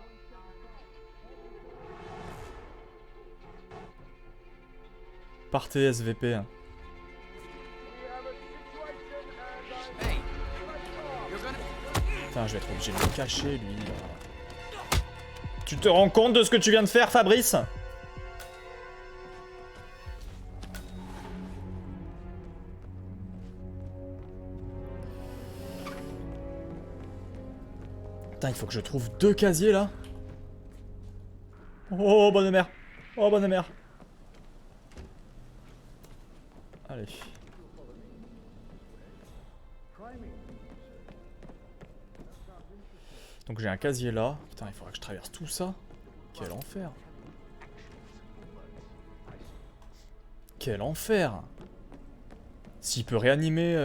Partez SVP. Putain, je vais être obligé de le cacher, lui. Tu te rends compte de ce que tu viens de faire, Fabrice? Putain, il faut que je trouve 2 casiers, là. Oh, bonne mère. Oh, bonne mère. Allez. Donc j'ai un casier là. Putain, il faudra que je traverse tout ça. Quel enfer. Quel enfer. S'il peut réanimer...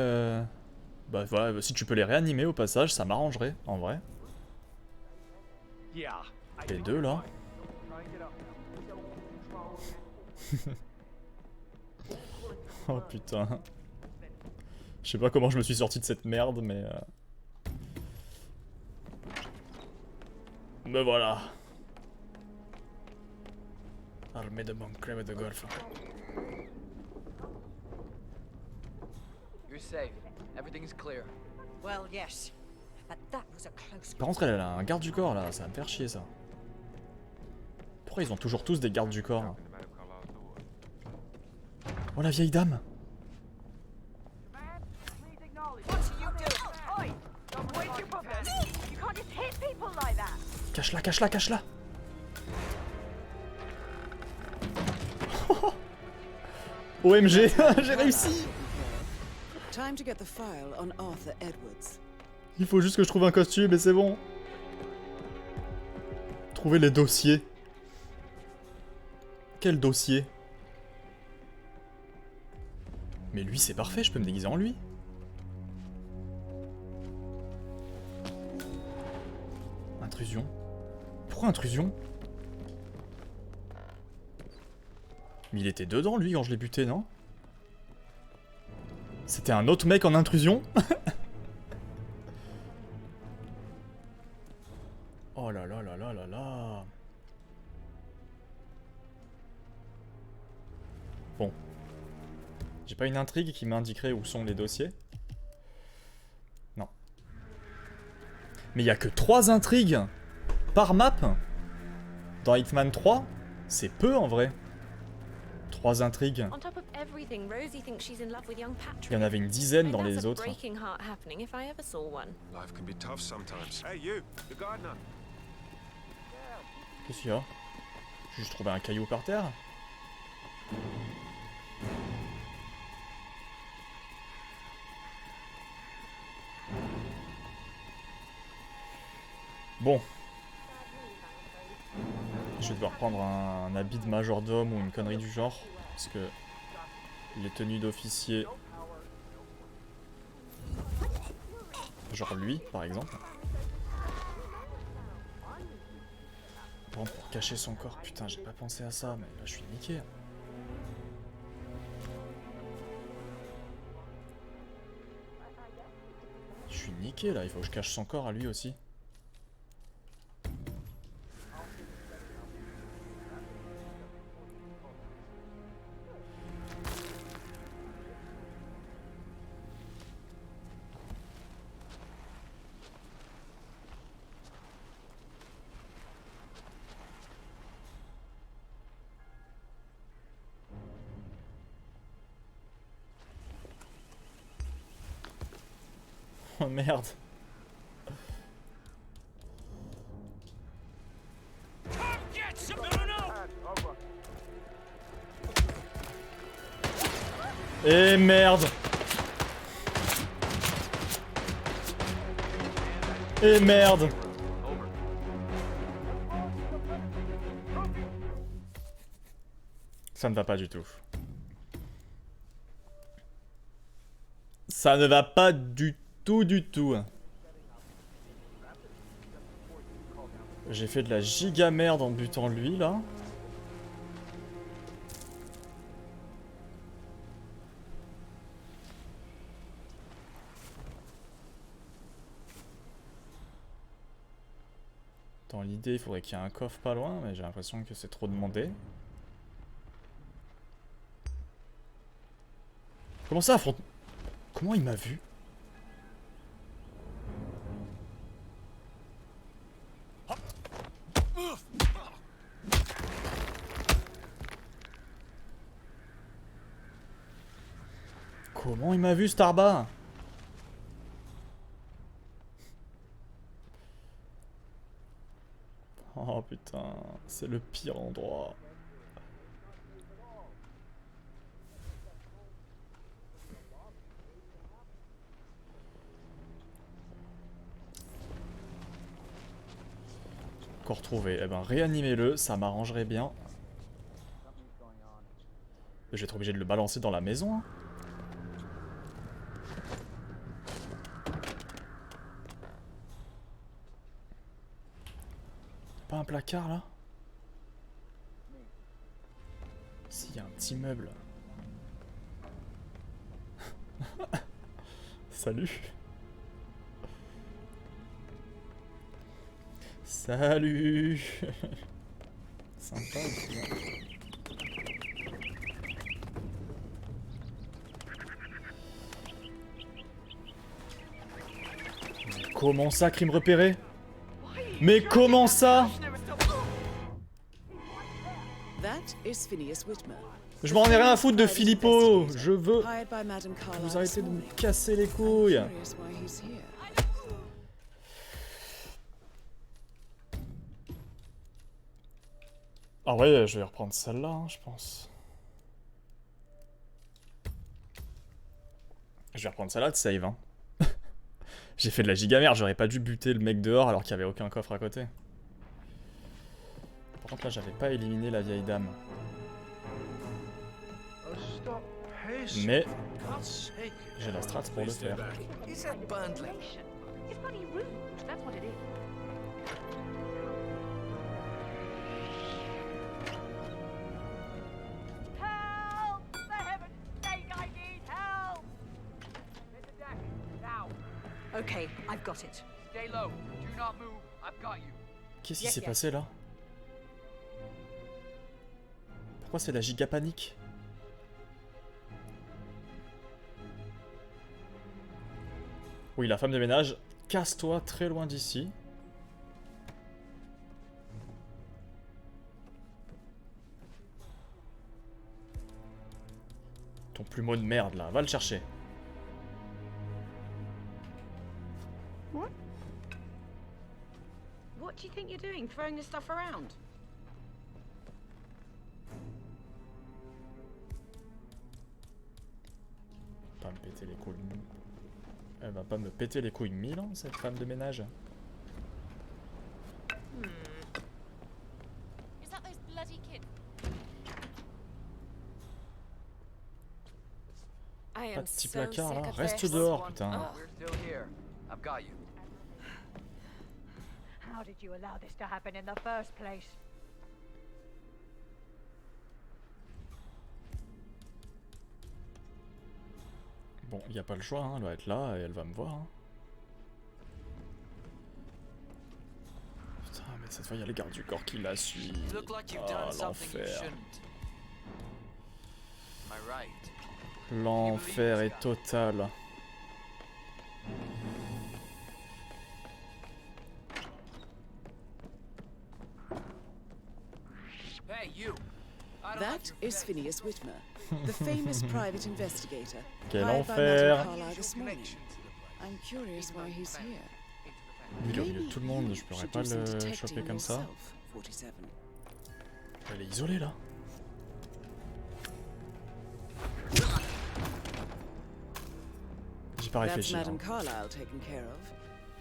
Bah voilà, si tu peux les réanimer au passage, ça m'arrangerait, en vrai. Les 2 là. Oh putain. Je sais pas comment je me suis sorti de cette merde, mais... Me voilà. Armée de mon club de golf. is safe. Everything is clear. Well, yes. But that was a close Par contre, elle a un garde du corps là, ça va me faire chier ça. Pourquoi ils ont toujours tous des gardes du corps? Oh la vieille dame! Cache-la, cache-la, cache-la! OMG, j'ai réussi! Time to get the file on Arthur Edwards. Il faut juste que je trouve un costume et c'est bon. Trouver les dossiers. Quel dossier? Mais lui c'est parfait, je peux me déguiser en lui. Intrusion. Pourquoi intrusion? Mais il était dedans lui quand je l'ai buté, non? C'était un autre mec en intrusion? Oh là là là là là là. Bon. J'ai pas une intrigue qui m'indiquerait où sont les dossiers? Non. Mais il y a que 3 intrigues par map dans Hitman 3? C'est peu en vrai. 3 intrigues. Il y en avait une dizaine dans les autres. Life can be tough sometimes. Hey you, the gardener. Qu'est-ce qu'il y a? J'ai juste trouvé un caillou par terre. Bon. Je vais devoir prendre un habit de majordome ou une connerie du genre. Parce que les tenues d'officier... Genre lui, par exemple. Bon, pour cacher son corps, putain, j'ai pas pensé à ça, mais là je suis niqué. Je suis niqué là, il faut que je cache son corps à lui aussi. Oh merde. Et merde. Et merde. Ça ne va pas du tout. Ça ne va pas du tout. Du tout. J'ai fait de la giga merde en butant lui là. Dans l'idée, il faudrait qu'il y ait un coffre pas loin, mais j'ai l'impression que c'est trop demandé. Comment ça affronte... Comment il m'a vu? Comment il m'a vu, Starba? Oh putain, c'est le pire endroit. Encore retrouvé. Eh ben, réanimez-le, ça m'arrangerait bien. Je vais être obligé de le balancer dans la maison. Hein. Pas un placard là? S'il y a un petit meuble. Salut. Salut. Sympa aussi. comment ça, crime repéré? Mais comment ça? That is Phineas Whitmer. Je m'en ai rien à foutre de Filippo. Je veux Hired by Madame Carlyle vous arrêtez this de me morning. casser les couilles. Curious why he's here. Ah ouais, je vais reprendre celle-là, hein, je pense. Je vais reprendre celle-là de save, hein. J'ai fait de la giga merde, j'aurais pas dû buter le mec dehors alors qu'il y avait aucun coffre à côté. Par contre là, j'avais pas éliminé la vieille dame. Mais j'ai la strat pour le faire. Is that bundling? It's bloody rude. That's what it is. Help! For heaven's sake, I need help! Get the deck now. Okay, I've got it. Stay low. Do not move. I've got you. Qu'est-ce qui Yes, s'est yes. passé là? Pourquoi c'est la giga panique? Oui, la femme de ménage, casse-toi très loin d'ici. Ton plumeau de merde là, va le chercher. What do you think you're doing, throwing this stuff around? Pas me péter les couilles. Elle va pas me péter les couilles mille ans, cette femme de ménage. Is that those bloody kids? I Pas am de petit so placard sick là, of reste this. dehors putain. We're still here. I've got you. How did you allow this to happen in the first place? Bon, il n'y a pas le choix, hein, elle va être là et elle va me voir. Hein. Putain, mais cette fois il y a les gardes du corps qui la suivent. You look like you've Ah, done something you l'enfer. shouldn't. Am I right? L'enfer est total. Hey, you. I don't That like your is Phineas Whitmer, the famous private investigator. Quel hired by enfer. Madame Carlyle this morning. I'm curious why he's here. Lui, il est au milieu de tout le monde, je pourrais pas le choper comme ça. 47. Elle est isolée là. J'ai pas That's réfléchi. Madame Hein. Carlyle taken care of.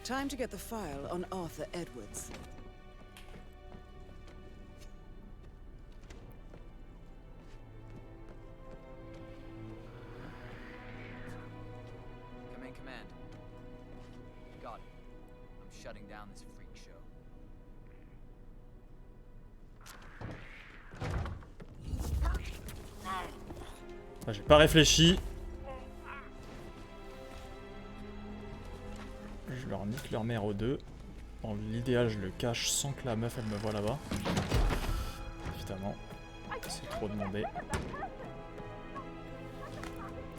Time to get the file on Arthur Edwards. Come in, command. Got it. I'm shutting down this freak show. Ah, j'ai pas réfléchi. Je leur nique leur mère aux deux. Dans l'idéal, je le cache sans que la meuf elle me voit là-bas. Évidemment, c'est trop demandé.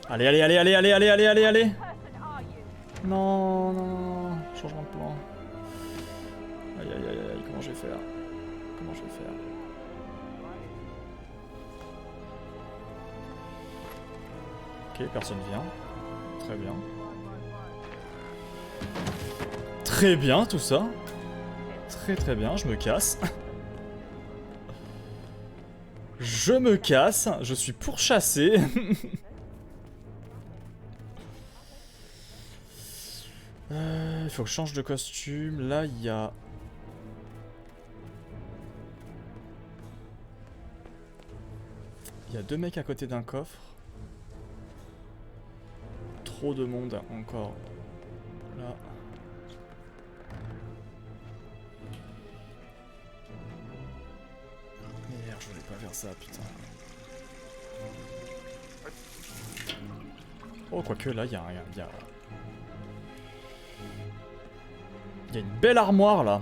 Allez, allez, allez, allez, allez, allez, allez, allez, allez. Non, non, non, non, changement de plan. Aïe, aïe, aïe, aïe, comment je vais faire? Comment je vais faire? Ok, personne vient. Très bien. Très bien tout ça. Très très bien, je me casse. Je me casse, je suis pourchassé. Il faut que je change de costume. Là, il y a... Il y a deux mecs à côté d'un coffre. Trop de monde encore. Là. Merde, je voulais pas faire ça, putain. Oh, quoique là, il y a une belle armoire là.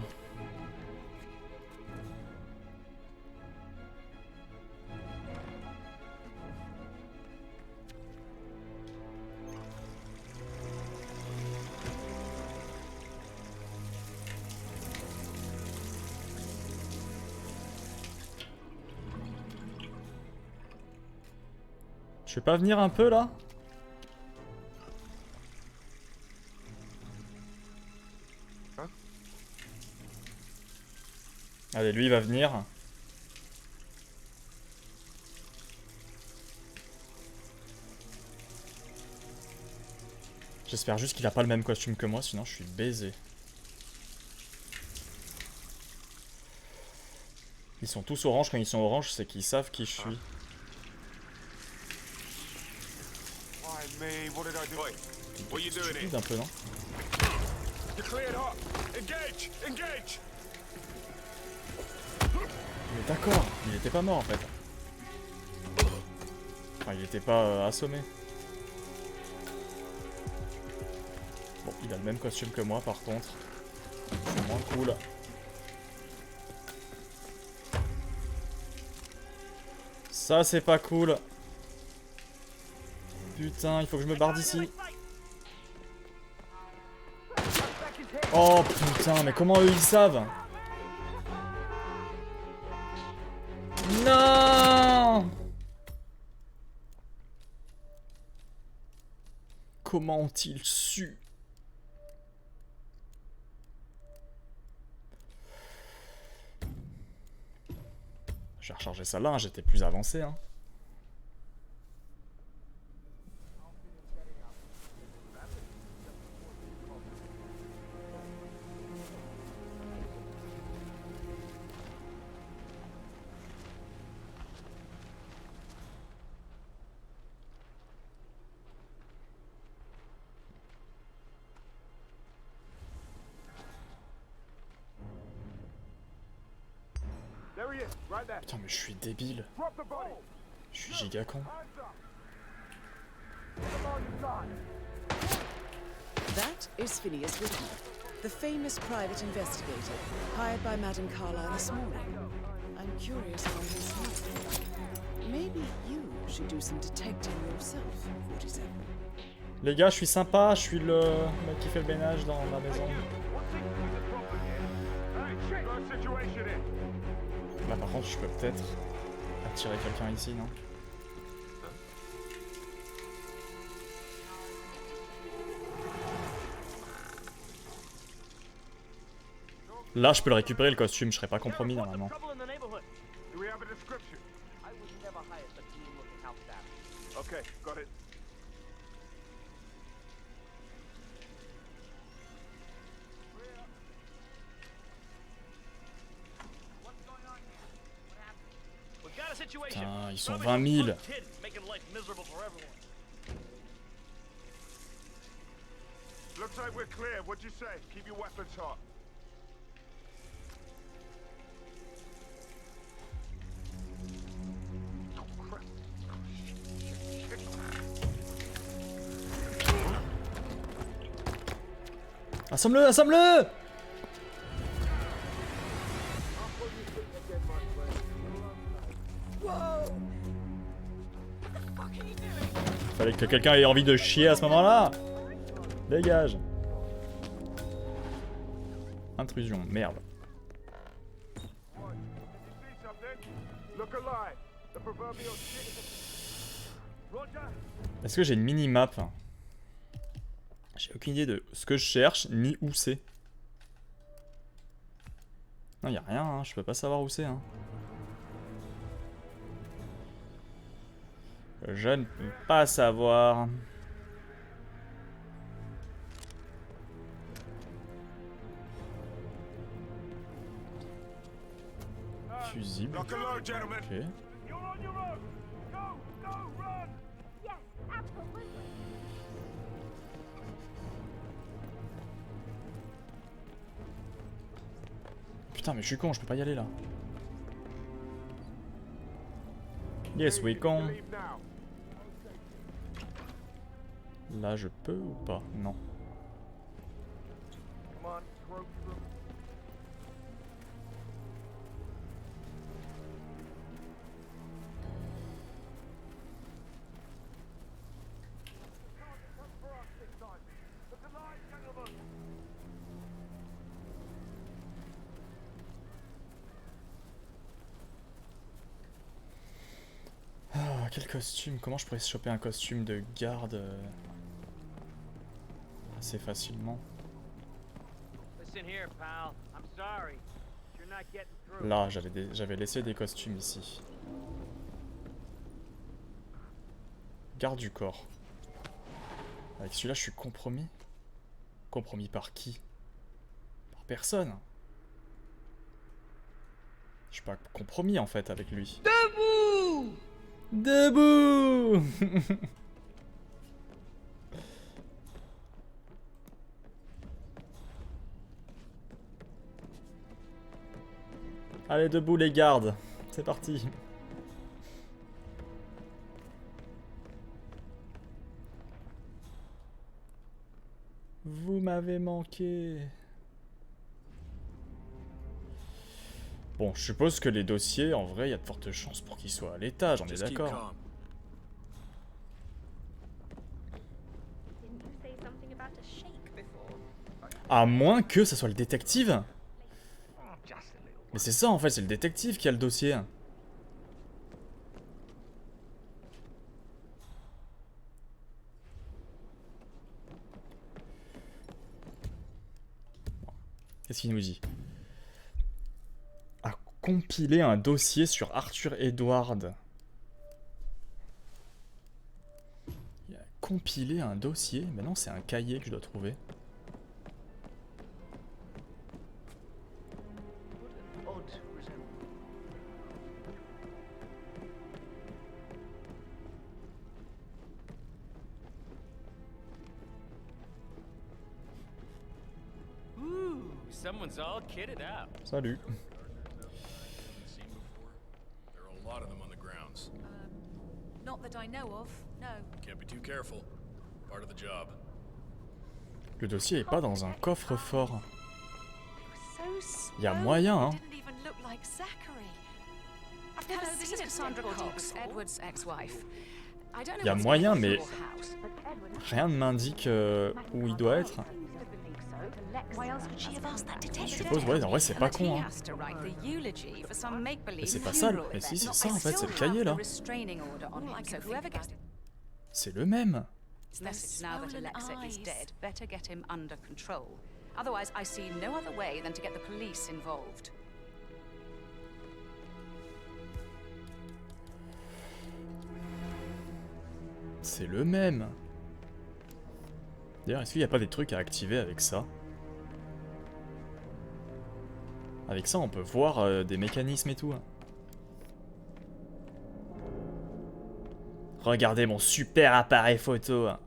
vais pas venir un peu là? Allez, lui il va venir. J'espère juste qu'il a pas le même costume que moi, sinon je suis baisé. Ils sont tous orange, quand ils sont orange, c'est qu'ils savent qui je suis. Stupide un peu, non? Mais d'accord, il était pas mort en fait. Enfin, il était pas assommé. Bon, il a le même costume que moi par contre. C'est moins cool. Ça c'est pas cool. Putain, il faut que je me barre d'ici. Oh putain, mais comment eux ils savent? Non! Comment ont-ils su? Je vais recharger ça là, hein, j'étais plus avancé. Hein. Putain, mais je suis débile. Je suis giga con. That is Phineas Whitmore, the famous private investigator hired by Madame Carlyle this morning. I'm curious on his life. Maybe you should do some detecting yourself, 47. Les gars, je suis sympa, je suis le mec qui fait le ménage dans la maison. Là par contre, je peux peut-être attirer quelqu'un ici, non? Là, je peux le récupérer le costume, je serais pas compromis normalement. Putain, ils sont 20 000. Looks like we're clear. What'd you say? Keep your weapons hot. Assomme-le, assomme-le! Fallait que quelqu'un ait envie de chier à ce moment-là. Dégage. Intrusion, merde. Est-ce que j'ai une mini-map? J'ai aucune idée de ce que je cherche, ni où c'est. Non, y a rien, hein. Je peux pas savoir où c'est. Hein. Je ne peux pas savoir. Fusible. Ok. Putain, mais je suis con, je peux pas y aller là. Yes, we con. Là, je peux ou pas? Non. quel costume? Comment je pourrais choper un costume de garde assez facilement? Là, j'avais laissé des costumes ici. Garde du corps. Avec celui-là, je suis compromis. Compromis par qui? Par personne. Je suis pas compromis en fait avec lui. Debout! Debout! Allez, debout les gardes. C'est parti. Vous m'avez manqué. Bon, je suppose que les dossiers, en vrai, il y a de fortes chances pour qu'ils soient à l'étage, on est d'accord. À moins que ça soit le détective. Mais c'est ça en fait, c'est le détective qui a le dossier. Qu'est-ce qu'il nous dit? A compilé un dossier sur Arthur Edward. Il a compilé un dossier? Mais non, c'est un cahier que je dois trouver. Someone's all kitted up. Salut. There are a lot of them on the grounds. Not that I know of, no. Can't be too careful. Part of the job. Le dossier est pas dans un coffre-fort. Il y a moyen, hein. Il y a moyen, mais rien ne m'indique où il doit être. Je suppose, ouais, en vrai, c'est pas con, hein. Mais c'est pas ça, mais si, c'est ça en fait, c'est le cahier là. C'est le même. C'est le même. D'ailleurs, est-ce qu'il n'y a pas des trucs à activer avec ça? Avec ça, on peut voir des mécanismes et tout. Hein. Regardez mon super appareil photo. Hein.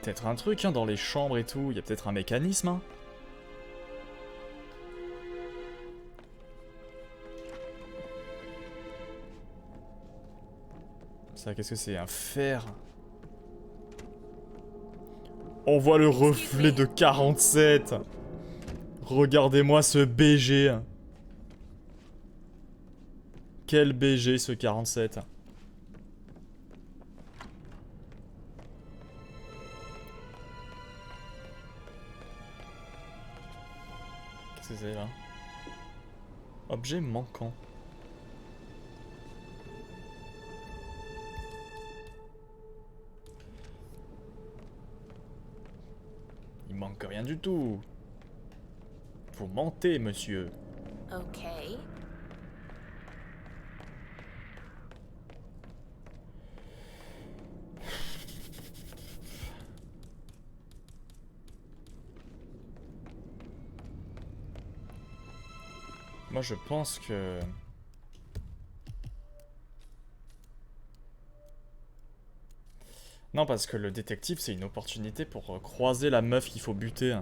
Peut-être un truc hein, dans les chambres et tout. Il y a peut-être un mécanisme. Hein. Ça, qu'est-ce que c'est? Un fer? On voit le reflet de 47. Regardez-moi ce BG. Quel BG ce 47. Qu'est-ce que c'est là? Objet manquant. Il manque rien du tout. Vous mentez, monsieur. Ok. Moi, je pense que... Non, parce que le détective, c'est une opportunité pour croiser la meuf qu'il faut buter.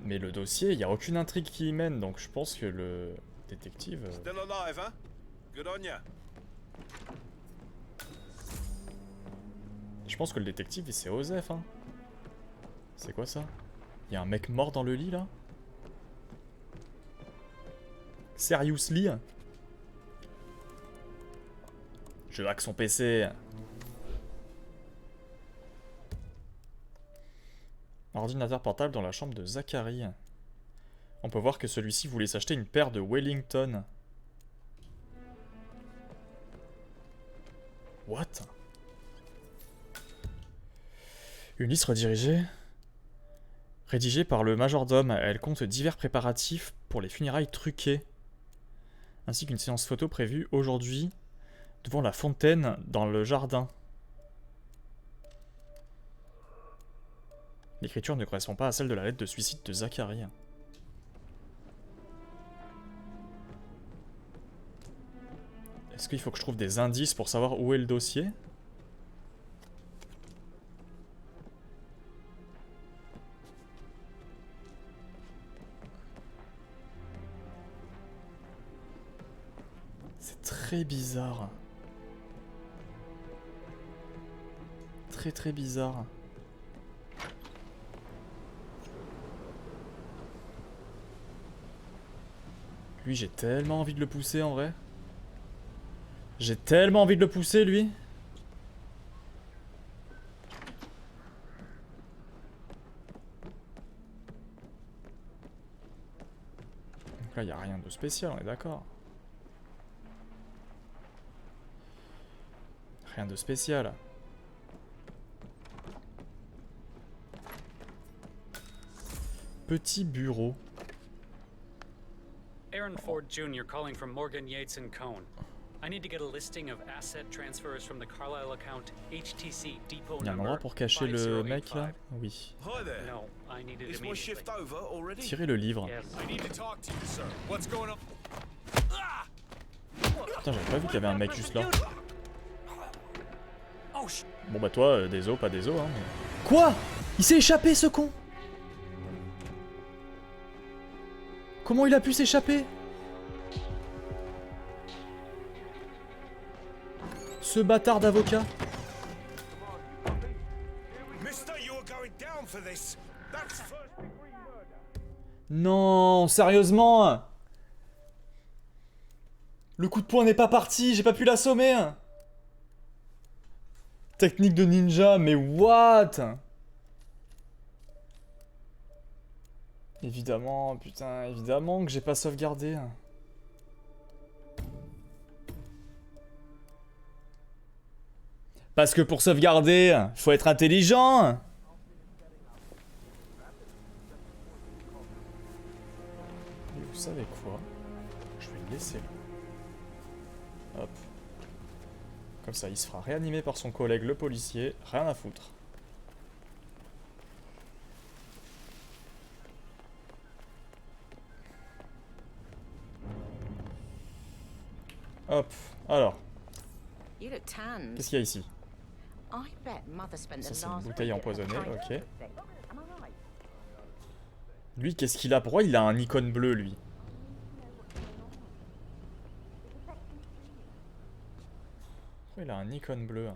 Mais le dossier, il n'y a aucune intrigue qui y mène, donc je pense que le détective... Still alive, huh? Good on ya. Je pense que le détective, c'est Osef, hein. C'est quoi ça? Il y a un mec mort dans le lit, là? Seriously? Je hack son PC. Ordinateur portable dans la chambre de Zachary. On peut voir que celui-ci voulait s'acheter une paire de Wellington. What? Une liste rédigée par le majordome. Elle compte divers préparatifs pour les funérailles truquées, ainsi qu'une séance photo prévue aujourd'hui devant la fontaine dans le jardin. L'écriture ne correspond pas à celle de la lettre de suicide de Zachary. Est-ce qu'il faut que je trouve des indices pour savoir où est le dossier? C'est très bizarre. Très bizarre. Lui, j'ai tellement envie de le pousser en vrai. J'ai tellement envie de le pousser, lui. Donc là, il n'y a rien de spécial, on est d'accord. Rien de spécial. Petit bureau. Aaron Ford Jr. calling from Morgan Yates and Cone. I need to get a listing of asset transfers from the Carlisle account HTC depot Il y a un endroit pour cacher le mec là? Oui. No, I need it immediately. Tirez le livre. Putain, j'avais pas vu qu'il y avait un mec juste là. Bon bah toi, des os, pas des os hein. Mais... Quoi? Il s'est échappé ce con? Comment il a pu s'échapper? Ce bâtard d'avocat. Non, sérieusement? Le coup de poing n'est pas parti, j'ai pas pu l'assommer. Technique de ninja, mais what? Évidemment, putain, évidemment que j'ai pas sauvegardé. Parce que pour sauvegarder, faut être intelligent. Et vous savez quoi? Je vais le laisser là. Hop. Comme ça, il se fera réanimer par son collègue le policier. Rien à foutre. Hop. Alors. Qu'est-ce qu'il y a ici? Ça, c'est une bouteille empoisonnée, ok. Lui, qu'est-ce qu'il a? Pourquoi il a un icône bleu, lui? Pourquoi il a un icône bleu?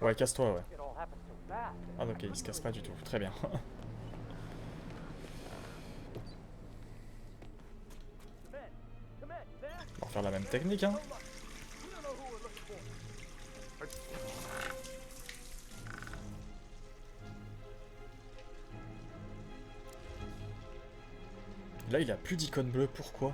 Ouais, casse-toi, ouais. Ah, ok, il se casse pas du tout. Très bien. On va faire la même technique, hein. Là, il a plus d'icône bleue. Pourquoi?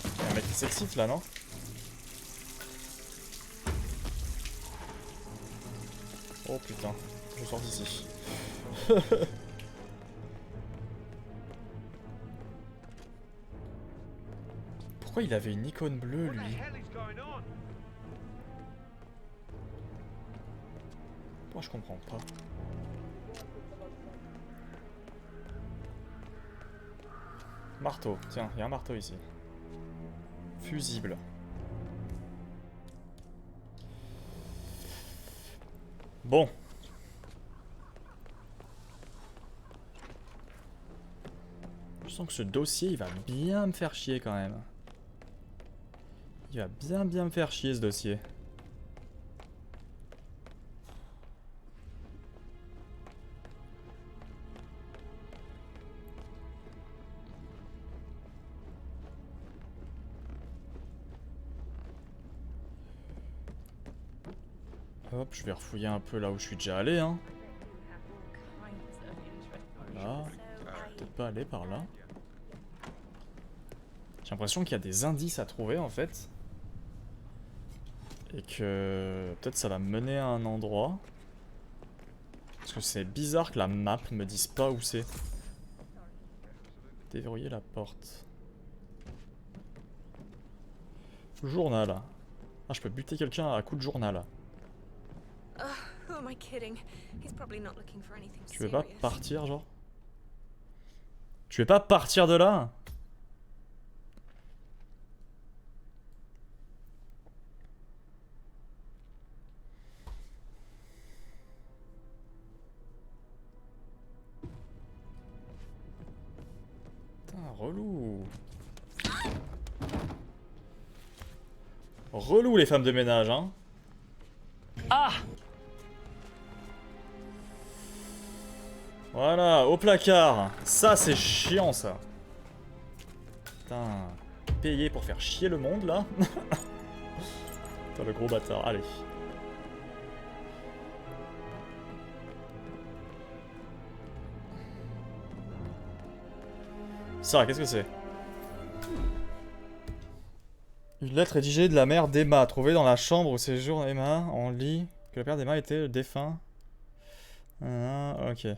Il y a un mec qui s'excite là, non? Oh putain, je sors d'ici. Pourquoi il avait une icône bleue, lui? Pourquoi je comprends pas? Marteau, tiens, il y a un marteau ici. Fusible. Bon. Je sens que ce dossier, il va bien me faire chier quand même. Il va bien me faire chier ce dossier. Hop, je vais refouiller un peu là où je suis déjà allé, hein. Là, peut-être pas aller par là. J'ai l'impression qu'il y a des indices à trouver en fait. Et que peut-être ça va me mener à un endroit. Parce que c'est bizarre que la map me dise pas où c'est. Déverrouiller la porte. Journal. Ah, je peux buter quelqu'un à coup de journal. Tu veux pas partir, genre? Tu veux pas partir de là? Putain, relou. Relou les femmes de ménage, hein. Ah! Voilà, au placard. Ça, c'est chiant, ça. Putain, payé pour faire chier le monde, là. Putain, le gros bâtard. Allez. Ça, qu'est-ce que c'est? Une lettre rédigée de la mère d'Emma, trouvée dans la chambre où séjourne Emma, en lit, que le père d'Emma était le défunt. Ok.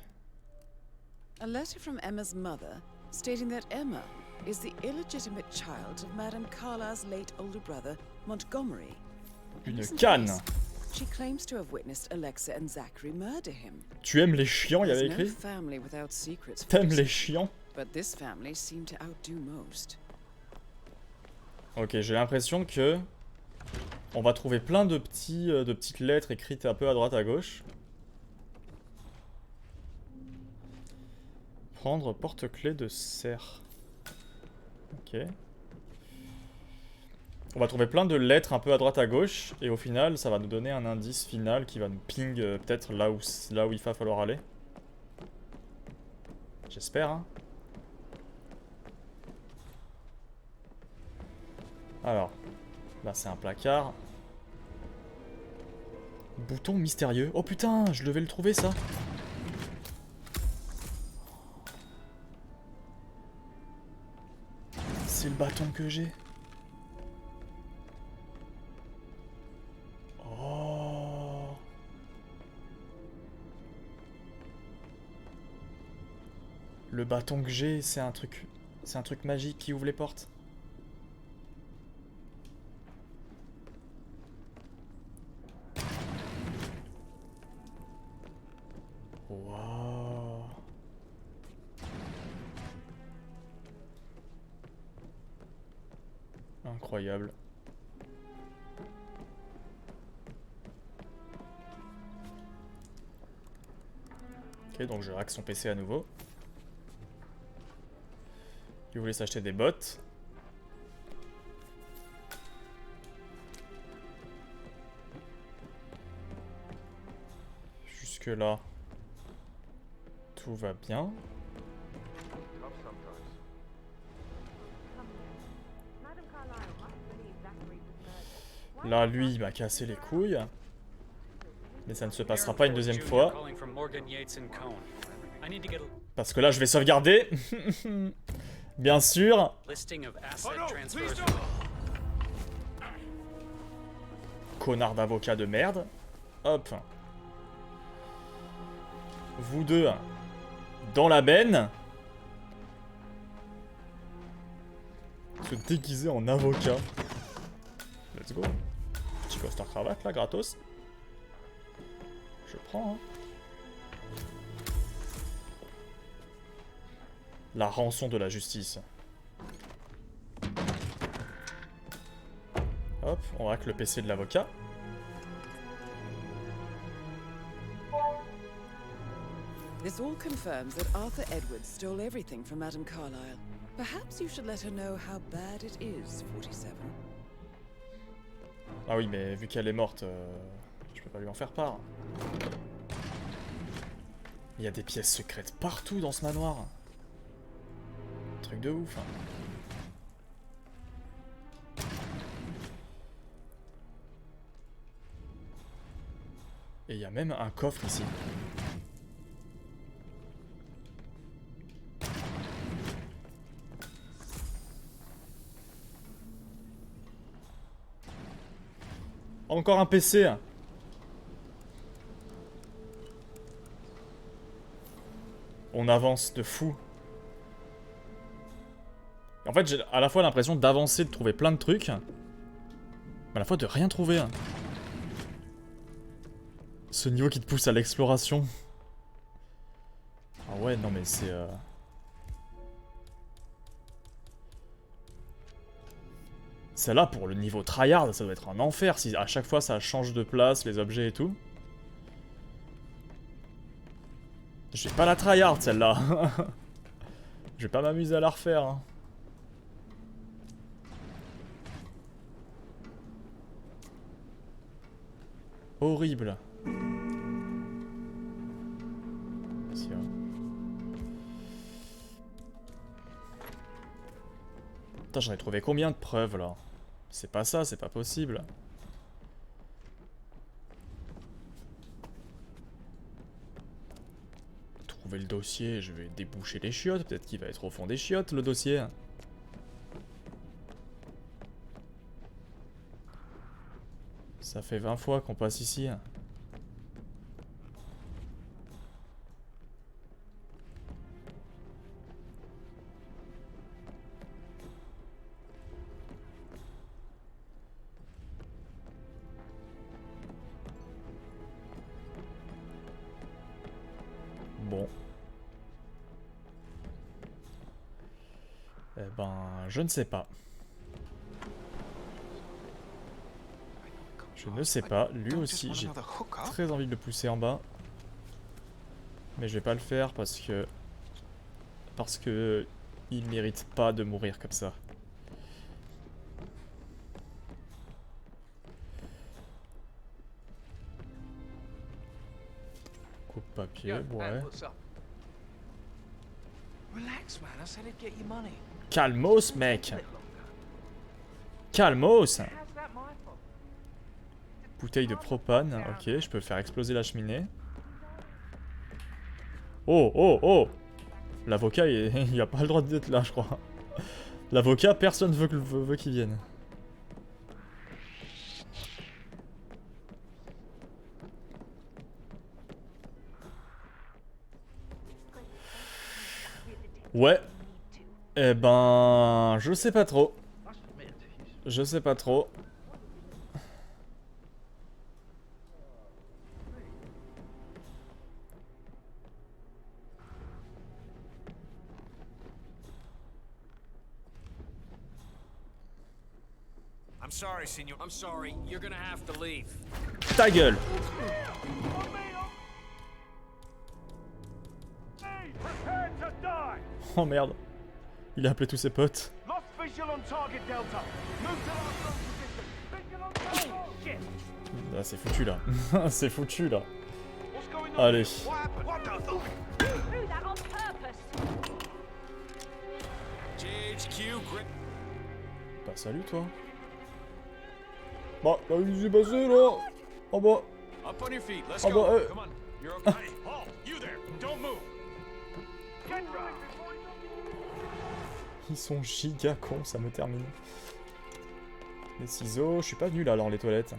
A letter from Emma's mother stating that Emma is the illegitimate child of Madame Carlisle's late older brother, Montgomery. Une canne. She claims to have witnessed Alexa and Zachary murder him. Tu aimes les chiants, il y avait écrit. T'aimes les chiants? But this family seem to outdo most. Ok, j'ai l'impression que on va trouver plein de petites lettres écrites un peu à droite à gauche. Prendre porte-clés de serre. Ok. On va trouver plein de lettres un peu à droite à gauche et au final ça va nous donner un indice final qui va nous ping peut-être là où il va falloir aller. J'espère, hein. Alors, là c'est un placard. Bouton mystérieux. Oh putain, je devais le trouver ça. C'est le bâton que j'ai. Oh. Le bâton que j'ai, c'est un truc magique qui ouvre les portes. Wow. Incroyable. Ok, donc je hack son PC à nouveau. Il voulait s'acheter des bottes. Jusque là, tout va bien. Là, lui, il m'a cassé les couilles. Mais ça ne se passera pas une deuxième fois. Parce que là, je vais sauvegarder. Bien sûr. Connard d'avocat de merde. Hop. Vous deux. Dans la benne. Se déguiser en avocat. Let's go. Petit costard cravate là, gratos. Je prends, hein. La rançon de la justice. Hop, on hack le PC de l'avocat. This all confirms that Arthur Edwards stole everything from Madame Carlyle. Perhaps you should let her know how bad it is, 47. Ah oui, mais vu qu'elle est morte, je peux pas lui en faire part. Il y a des pièces secrètes partout dans ce manoir. Truc de ouf. Hein. Et il y a même un coffre ici. Encore un PC. On avance de fou. En fait, j'ai à la fois l'impression d'avancer, de trouver plein de trucs, mais à la fois de rien trouver. Ce niveau qui te pousse à l'exploration. Ah ouais, non mais c'est... Celle-là, pour le niveau tryhard, ça doit être un enfer si à chaque fois ça change de place, les objets et tout. Je vais pas la tryhard celle-là. Je vais pas m'amuser à la refaire. Hein. Horrible. Si, hein. Putain, j'en ai trouvé combien de preuves là? C'est pas ça, c'est pas possible. Trouver le dossier, je vais déboucher les chiottes. Peut-être qu'il va être au fond des chiottes le dossier. Ça fait 20 fois qu'on passe ici. Bon. Eh ben, je ne sais pas. Je ne sais pas. Lui aussi, j'ai très envie de le pousser en bas. Mais je vais pas le faire parce que... il mérite pas de mourir comme ça. Coupe papier, ouais. Calmos, mec. Calmos. Bouteille de propane, ok, je peux faire exploser la cheminée. Oh, oh, oh. L'avocat, il a pas le droit d'être là, je crois. L'avocat, personne veut qu'il vienne. Ouais. Eh ben... je sais pas trop. Je sais pas trop. I'm sorry, senor. I'm sorry. You're gonna have to leave. Ta gueule. Oh merde. Il a appelé tous ses potes. Ah, c'est foutu là. C'est foutu là. Allez. Bah salut toi. Bah, là, il s'est passé là. En bas. En bas, Ils sont giga cons, ça me termine. Les ciseaux, je suis pas venu là dans les toilettes.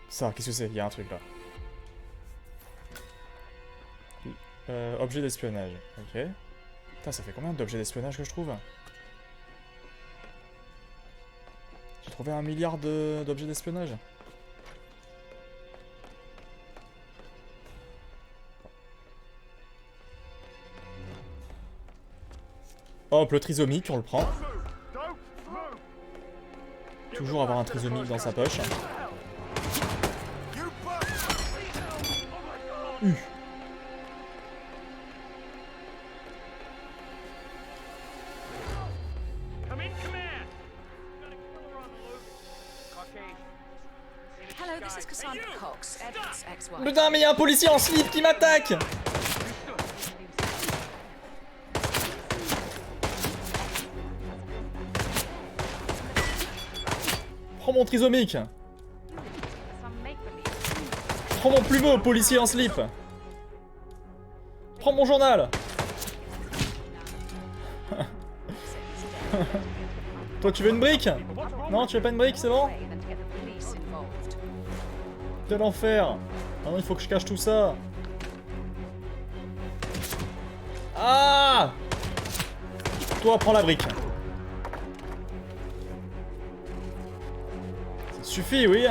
Ça, qu'est-ce que c'est? Il y a un truc là. Objet d'espionnage, ok. Putain, ça fait combien d'objets d'espionnage que je trouve? J'ai trouvé 1 milliard d'objets d'espionnage. Hop, le trisomique, on le prend. Toujours avoir un trisomique dans sa poche. Hello, this is Cassandra Cox, Edward's ex-wife. Putain, mais il y a un policier en slip qui m'attaque! Prends mon trisomique! Prends mon plumeau, policier en slip! Prends mon journal! Toi, tu veux une brique? Non, tu veux pas une brique, c'est bon? Quel enfer! Ah non, il faut que je cache tout ça! Ah! Toi, prends la brique! Ça suffit, oui!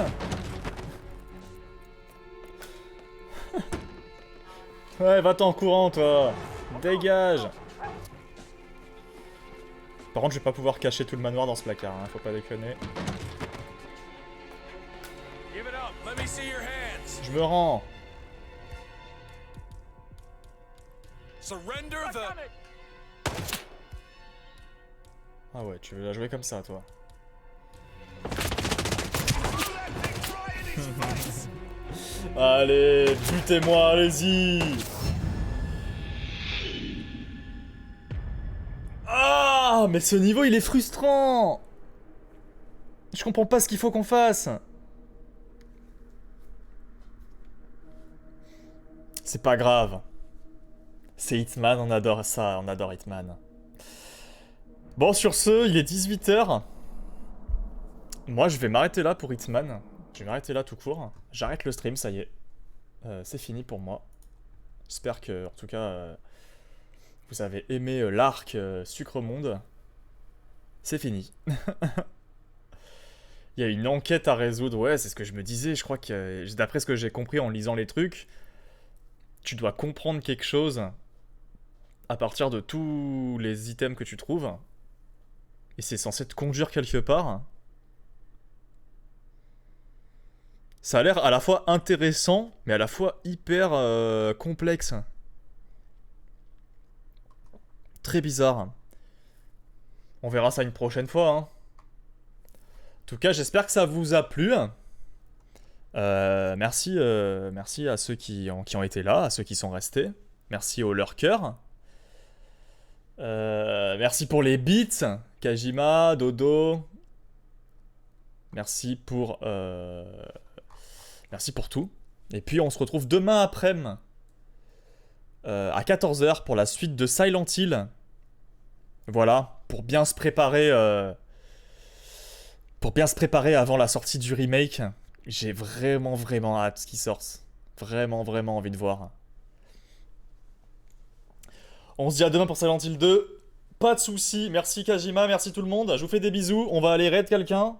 Ouais, va-t'en en courant, toi! Dégage! Par contre, je vais pas pouvoir cacher tout le manoir dans ce placard, hein, faut pas déconner. Je me rends. Ah ouais, tu veux la jouer comme ça, toi. Allez, butez-moi, allez-y. Ah, mais ce niveau, il est frustrant. Je comprends pas ce qu'il faut qu'on fasse. C'est pas grave. C'est Hitman, on adore ça, on adore Hitman. Bon, sur ce, il est 18 h. Moi, je vais m'arrêter là pour Hitman. Je vais m'arrêter là tout court. J'arrête le stream, ça y est. C'est fini pour moi. J'espère que, en tout cas, vous avez aimé l'arc Sucre Monde. C'est fini. Il y a une enquête à résoudre. Ouais, c'est ce que je me disais. Je crois que, d'après ce que j'ai compris en lisant les trucs, tu dois comprendre quelque chose à partir de tous les items que tu trouves. Et c'est censé te conduire quelque part. Ça a l'air à la fois intéressant, mais à la fois hyper complexe. Très bizarre. On verra ça une prochaine fois. Hein. En tout cas, j'espère que ça vous a plu. Merci à ceux qui ont été là, à ceux qui sont restés. Merci aux lurkers. Merci pour les beats. Kajima, Dodo. Merci pour tout. Et puis on se retrouve demain après-midi à 14 h pour la suite de Silent Hill. Voilà, pour bien se préparer avant la sortie du remake. J'ai vraiment hâte qu'il sorte. Vraiment envie de voir. On se dit à demain pour Silent Hill 2. Pas de soucis. Merci Kajima, merci tout le monde. Je vous fais des bisous. On va aller raid quelqu'un.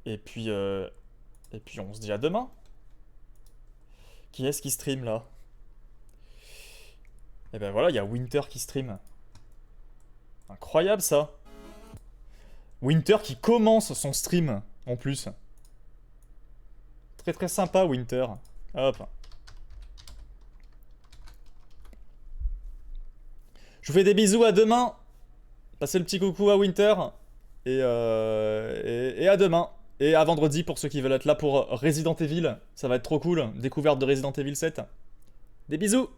Et puis on se dit à demain. Qui est-ce qui stream là? Et ben voilà, il y a Winter qui stream. Incroyable ça. Winter qui commence son stream en plus. Très sympa Winter. Hop. Je vous fais des bisous, à demain. Passez le petit coucou à Winter. Et à demain. Et à vendredi pour ceux qui veulent être là pour Resident Evil. Ça va être trop cool. Découverte de Resident Evil 7. Des bisous.